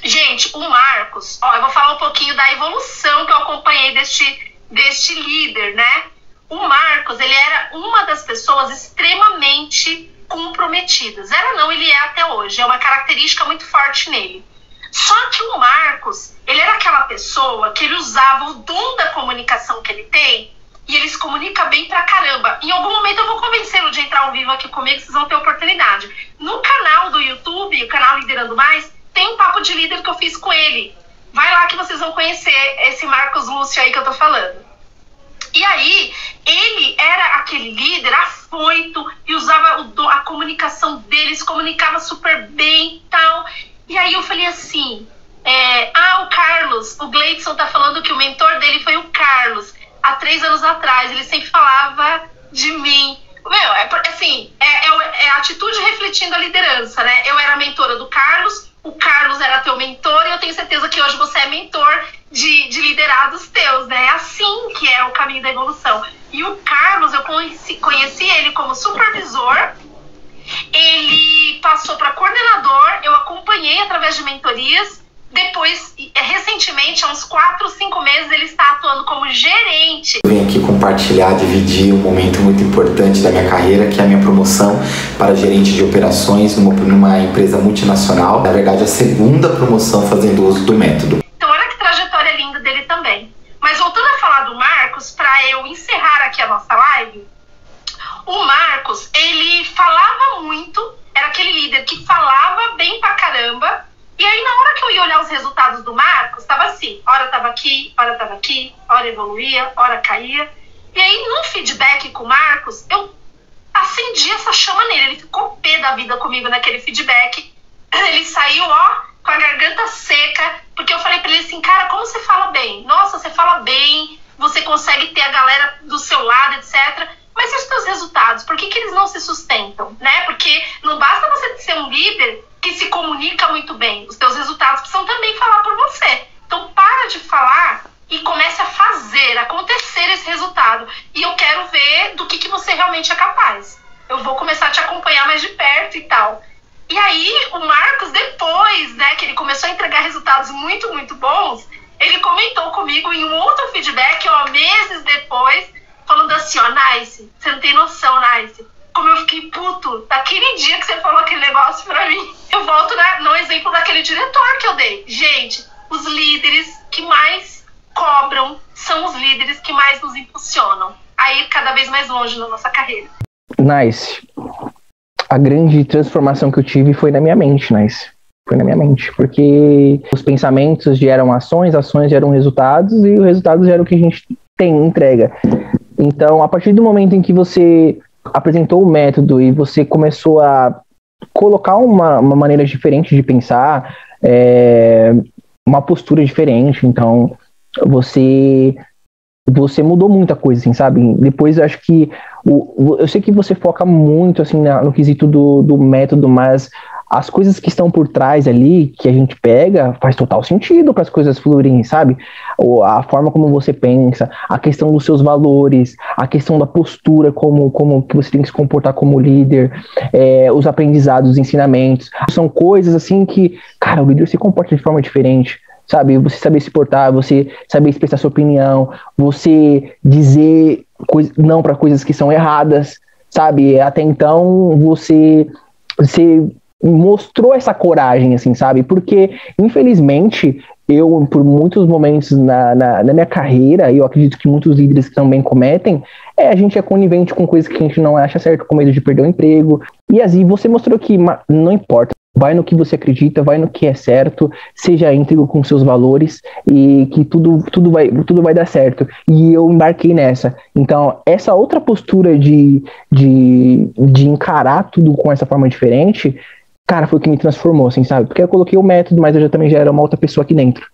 Gente, o Marcos, eu vou falar um pouquinho da evolução que eu acompanhei deste líder, né? O Marcos, ele era uma das pessoas extremamente comprometidas. Ele é até hoje. É uma característica muito forte nele. Só que o Marcos, ele era aquela pessoa que ele usava o dom da comunicação que ele tem e ele se comunica bem pra caramba. Em algum momento eu vou convencê-lo de entrar ao vivo aqui comigo, vocês vão ter oportunidade. No canal do YouTube, o canal Liderando Mais, tem um papo de líder que eu fiz com ele. Vai lá que vocês vão conhecer esse Marcos Lúcio aí que eu tô falando. E aí, ele era aquele líder afoito e usava a comunicação dele, se comunicava super bem e tal. E aí eu falei assim, o Carlos, o Gleidson tá falando que o mentor dele foi o Carlos. Há 3 anos atrás, ele sempre falava de mim. É a atitude refletindo a liderança, né? Eu era a mentora do Carlos, o Carlos era teu mentor, e eu tenho certeza que hoje você é mentor de liderados teus, né? É assim que é o caminho da evolução. E o Carlos, eu conheci ele como supervisor, ele passou para coordenador, eu acompanhei através de mentorias. Depois, recentemente, há uns 4, 5 meses, ele está atuando como gerente. Eu vim aqui compartilhar, dividir um momento muito importante da minha carreira, que é a minha promoção para gerente de operações numa empresa multinacional. Na verdade, a segunda promoção fazendo uso do método. Então, olha que trajetória linda dele também. Mas voltando a falar do Marcos, para eu encerrar aqui a nossa live, o Marcos, ele falava muito, era aquele líder que falava bem pra caramba. E aí, na hora que eu ia olhar os resultados do Marcos, estava assim, hora estava aqui, hora evoluía, hora caía. E aí, no feedback com o Marcos, eu acendi essa chama nele. Ele ficou pé da vida comigo naquele feedback. Ele saiu, com a garganta seca, porque eu falei pra ele assim, cara, como você fala bem? Nossa, você fala bem, você consegue ter a galera do seu lado, etc. Mas e os teus resultados? Por que eles não se sustentam, né? Porque não basta você ser um líder que se comunica muito bem. Os teus resultados precisam também falar por você. Então, para de falar e comece a fazer, acontecer esse resultado. E eu quero ver do que você realmente é capaz. Eu vou começar a te acompanhar mais de perto e tal. E aí, o Marcos, depois, né, que ele começou a entregar resultados muito, muito bons, ele comentou comigo em um outro feedback, meses depois, falando assim, Nice, você não tem noção, Nice, como eu fiquei puto daquele dia que você falou aquele negócio pra mim. Eu volto no exemplo daquele diretor que eu dei. Gente, os líderes que mais cobram são os líderes que mais nos impulsionam a ir cada vez mais longe na nossa carreira. Nice. A grande transformação que eu tive foi na minha mente, Nice. Foi na minha mente, porque os pensamentos geram ações, ações geram resultados, e os resultados geram o que a gente tem, entrega. Então, a partir do momento em que você apresentou o método e você começou a colocar uma maneira diferente de pensar, uma postura diferente, então você mudou muita coisa, assim, sabe? Depois eu acho que eu sei que você foca muito assim no quesito do método, mas as coisas que estão por trás ali, que a gente pega, faz total sentido para as coisas fluírem, sabe? A forma como você pensa, a questão dos seus valores, a questão da postura, como que você tem que se comportar como líder, os aprendizados, os ensinamentos. São coisas assim que, cara, o líder se comporta de forma diferente, sabe? Você saber se portar, você saber expressar sua opinião, você dizer não para coisas que são erradas, sabe? Até então, você mostrou essa coragem, assim, sabe? Porque, infelizmente, eu, por muitos momentos na minha carreira, e eu acredito que muitos líderes também cometem, a gente é conivente com coisas que a gente não acha certo, com medo de perder o emprego. E assim, você mostrou que não importa, vai no que você acredita, vai no que é certo, seja íntegro com seus valores, e que tudo vai dar certo. E eu embarquei nessa. Então, essa outra postura de encarar tudo com essa forma diferente, cara, foi o que me transformou, assim, sabe? Porque eu coloquei o método, mas eu também já era uma outra pessoa aqui dentro.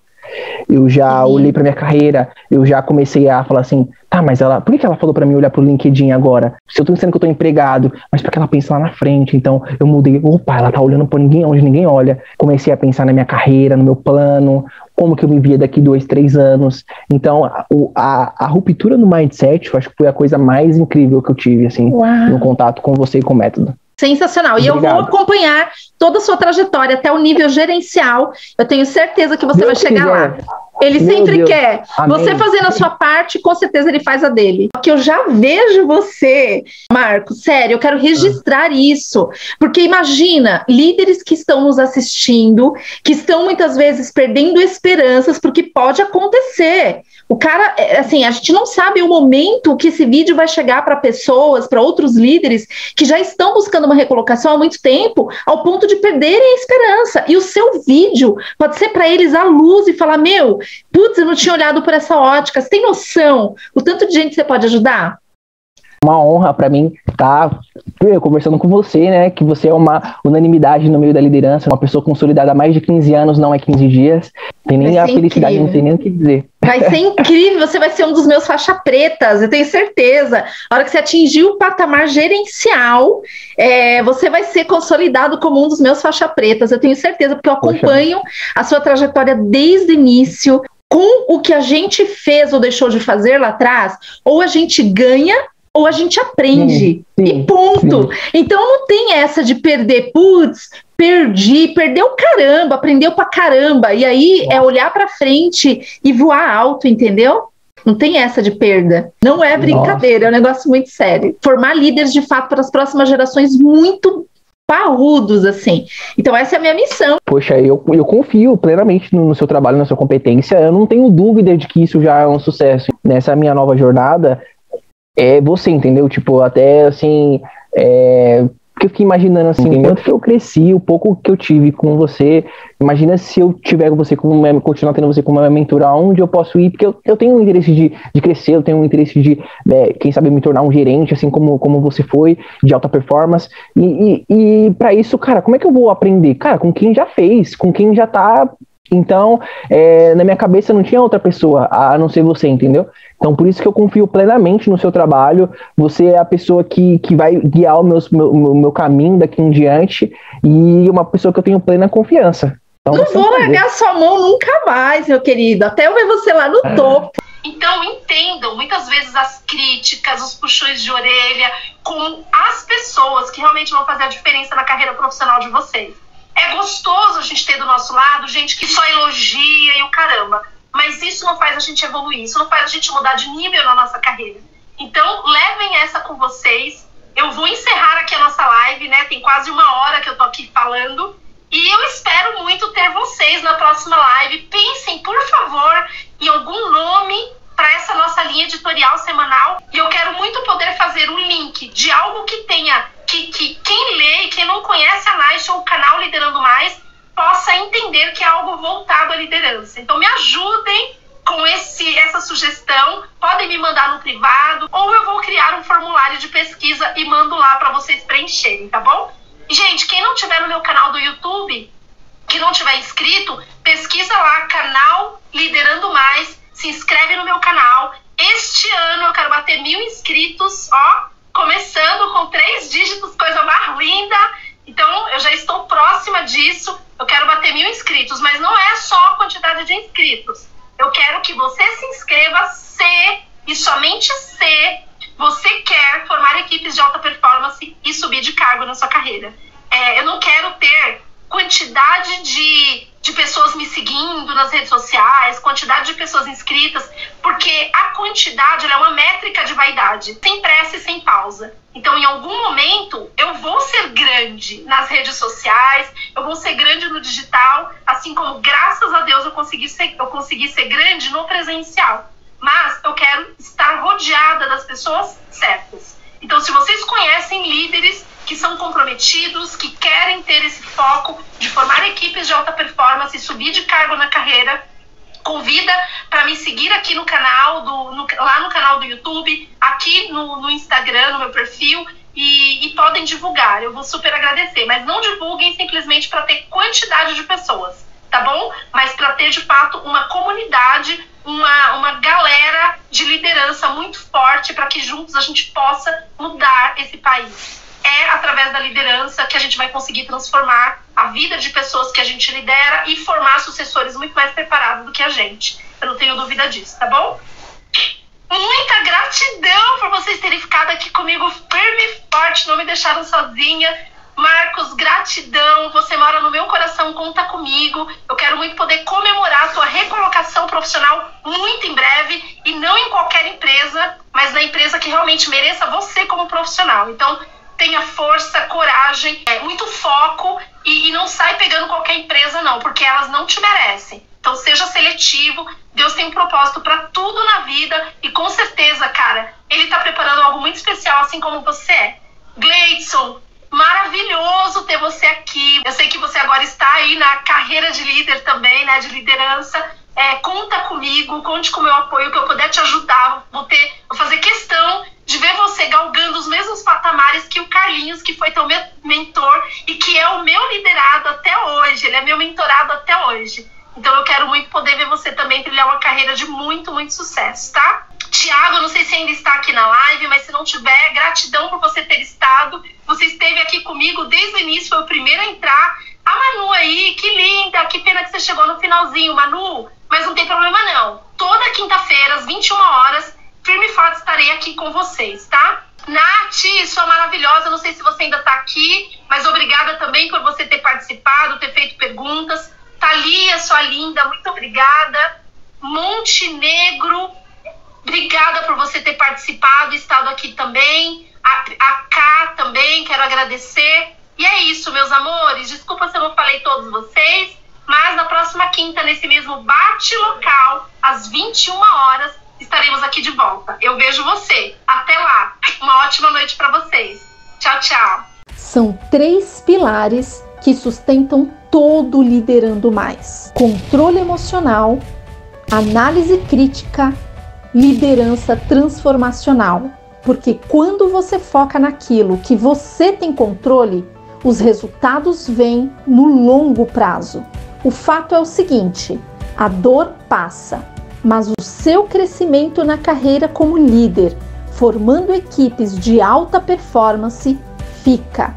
Eu já olhei pra minha carreira, eu já comecei a falar assim, tá, mas por que ela falou pra mim olhar pro LinkedIn agora? Se eu tô dizendo que eu tô empregado, mas porque ela pensa lá na frente, então eu mudei, ela tá olhando pra ninguém, onde ninguém olha. Comecei a pensar na minha carreira, no meu plano, como que eu me via daqui 2, 3 anos. Então, a ruptura no mindset, eu acho que foi a coisa mais incrível que eu tive, assim, no contato com você e com o método. Sensacional. E Obrigado. Eu vou acompanhar toda a sua trajetória até o nível gerencial. Eu tenho certeza que você vai chegar lá. Ele sempre quer. Amém. Você fazendo a sua parte, com certeza ele faz a dele. Porque eu já vejo você, Marcos, sério, eu quero registrar isso. Porque imagina, líderes que estão nos assistindo, que estão muitas vezes perdendo esperanças, porque pode acontecer. O cara, assim, a gente não sabe o momento que esse vídeo vai chegar para pessoas, para outros líderes que já estão buscando uma recolocação há muito tempo, ao ponto de perderem a esperança. E o seu vídeo pode ser para eles a luz e falar, putz, eu não tinha olhado por essa ótica. Você tem noção o tanto de gente que você pode ajudar? Uma honra para mim estar conversando com você, né? Que você é uma unanimidade no meio da liderança, uma pessoa consolidada há mais de 15 anos, não é 15 dias. Tem nem a felicidade, não tem nem o que dizer. Vai ser incrível, você vai ser um dos meus faixa pretas, eu tenho certeza. A hora que você atingir o patamar gerencial, você vai ser consolidado como um dos meus faixa pretas, eu tenho certeza, porque eu acompanho a sua trajetória desde o início. Com o que a gente fez ou deixou de fazer lá atrás, ou a gente ganha, ou a gente aprende. E ponto. Então não tem essa de perder. Putz, perdeu caramba, aprendeu pra caramba. E aí é olhar pra frente e voar alto, entendeu? Não tem essa de perda. Não é brincadeira, é um negócio muito sério. Formar líderes, de fato, para as próximas gerações muito parrudos, assim. Então essa é a minha missão. Poxa, eu confio plenamente no seu trabalho, na sua competência. Eu não tenho dúvida de que isso já é um sucesso. Nessa minha nova jornada, é você, entendeu? Tipo, até assim... Porque eu fiquei imaginando assim, tanto que eu cresci, o pouco que eu tive com você, imagina se eu tiver com você, continuar tendo você como uma mentora, aonde eu posso ir, porque eu tenho um interesse de crescer, eu tenho um interesse de, quem sabe, me tornar um gerente, assim como você foi, de alta performance, e para isso, cara, como é que eu vou aprender? Cara, com quem já fez, com quem já tá... Então, na minha cabeça não tinha outra pessoa, a não ser você, entendeu? Então, por isso que eu confio plenamente no seu trabalho. Você é a pessoa que vai guiar o meu caminho daqui em diante e uma pessoa que eu tenho plena confiança. Então, não vou largar sua mão nunca mais, meu querido, até eu ver você lá no topo. Então, entendam, muitas vezes as críticas, os puxões de orelha com as pessoas que realmente vão fazer a diferença na carreira profissional de vocês. É gostoso a gente ter do nosso lado gente que só elogia e o caramba. Mas isso não faz a gente evoluir, isso não faz a gente mudar de nível na nossa carreira. Então, levem essa com vocês. Eu vou encerrar aqui a nossa live, né? Tem quase 1 hora que eu tô aqui falando. E eu espero muito ter vocês na próxima live. Pensem, por favor, em algum nome para essa nossa linha editorial semanal. E eu quero muito poder fazer um link de algo que tenha... Que quem lê e quem não conhece a Nice ou o canal Liderando Mais possa entender que é algo voltado à liderança. Então me ajudem com essa sugestão, podem me mandar no privado ou eu vou criar um formulário de pesquisa e mando lá para vocês preencherem, tá bom? Gente, quem não tiver no meu canal do YouTube, que não tiver inscrito, pesquisa lá, canal Liderando Mais, se inscreve no meu canal. Este ano eu quero bater 1000 inscritos, ó, começando com 3 dígitos, coisa mais linda. Então, eu já estou próxima disso. Eu quero bater 1000 inscritos, mas não é só a quantidade de inscritos. Eu quero que você se inscreva se, e somente se, você quer formar equipes de alta performance e subir de cargo na sua carreira. Eu não quero ter quantidade de pessoas me seguindo nas redes sociais, quantidade de pessoas inscritas, porque a quantidade ela é uma métrica de vaidade, sem pressa e sem pausa. Então, em algum momento, eu vou ser grande nas redes sociais, eu vou ser grande no digital, assim como, graças a Deus, eu consegui ser grande no presencial. Mas eu quero estar rodeada das pessoas certas. Então, se vocês conhecem líderes que são comprometidos, que querem ter esse foco de formar equipes de alta performance e subir de cargo na carreira, convida para me seguir aqui no canal, lá no canal do YouTube, aqui no Instagram, no meu perfil, e podem divulgar. Eu vou super agradecer, mas não divulguem simplesmente para ter quantidade de pessoas, tá bom? Mas para ter, de fato, uma comunidade, uma galera de liderança muito forte para que juntos a gente possa mudar esse país. É através da liderança que a gente vai conseguir transformar a vida de pessoas que a gente lidera e formar sucessores muito mais preparados do que a gente. Eu não tenho dúvida disso, tá bom? Muita gratidão por vocês terem ficado aqui comigo firme e forte, não me deixaram sozinha. Marcos, gratidão, você mora no meu coração, conta comigo. Eu quero muito poder comemorar a tua recolocação profissional muito em breve, e não em qualquer empresa, mas na empresa que realmente mereça você como profissional. Então, tenha força, coragem, muito foco e não sai pegando qualquer empresa não, porque elas não te merecem. Então seja seletivo, Deus tem um propósito para tudo na vida e com certeza, cara, Ele tá preparando algo muito especial assim como você é. Gleidson, maravilhoso ter você aqui. Eu sei que você agora está aí na carreira de líder também, né, de liderança. Conta comigo, conte com o meu apoio, que eu puder te ajudar. Vou fazer questão de ver você galgando os mesmos patamares que o Carlinhos, que foi teu mentor e que é o meu liderado até hoje. Ele é meu mentorado até hoje. Então eu quero muito poder ver você também trilhar uma carreira de muito, muito sucesso, tá? Tiago, não sei se ainda está aqui na live, mas se não tiver, gratidão por você ter estado. Você esteve aqui comigo desde o início, foi o primeiro a entrar. A Manu aí, que linda, que pena que você chegou no finalzinho, Manu. Mas não tem problema não. Toda quinta-feira, às 21 horas, firme e forte estarei aqui com vocês, tá? Ti, sua maravilhosa, não sei se você ainda está aqui, mas obrigada também por você ter participado, ter feito perguntas. Thalia, sua linda, muito obrigada. Montenegro, obrigada por você ter participado, estado aqui também. A Ká também, quero agradecer. E é isso, meus amores. Desculpa se eu não falei todos vocês, mas na próxima quinta, nesse mesmo bate-local, às 21 horas, estaremos aqui de volta. Eu vejo você. Até lá. Uma ótima noite para vocês. Tchau, tchau. São 3 pilares que sustentam todo Liderando Mais: controle emocional, análise crítica, liderança transformacional. Porque quando você foca naquilo que você tem controle, os resultados vêm no longo prazo. O fato é o seguinte: a dor passa, mas o seu crescimento na carreira como líder, formando equipes de alta performance, fica.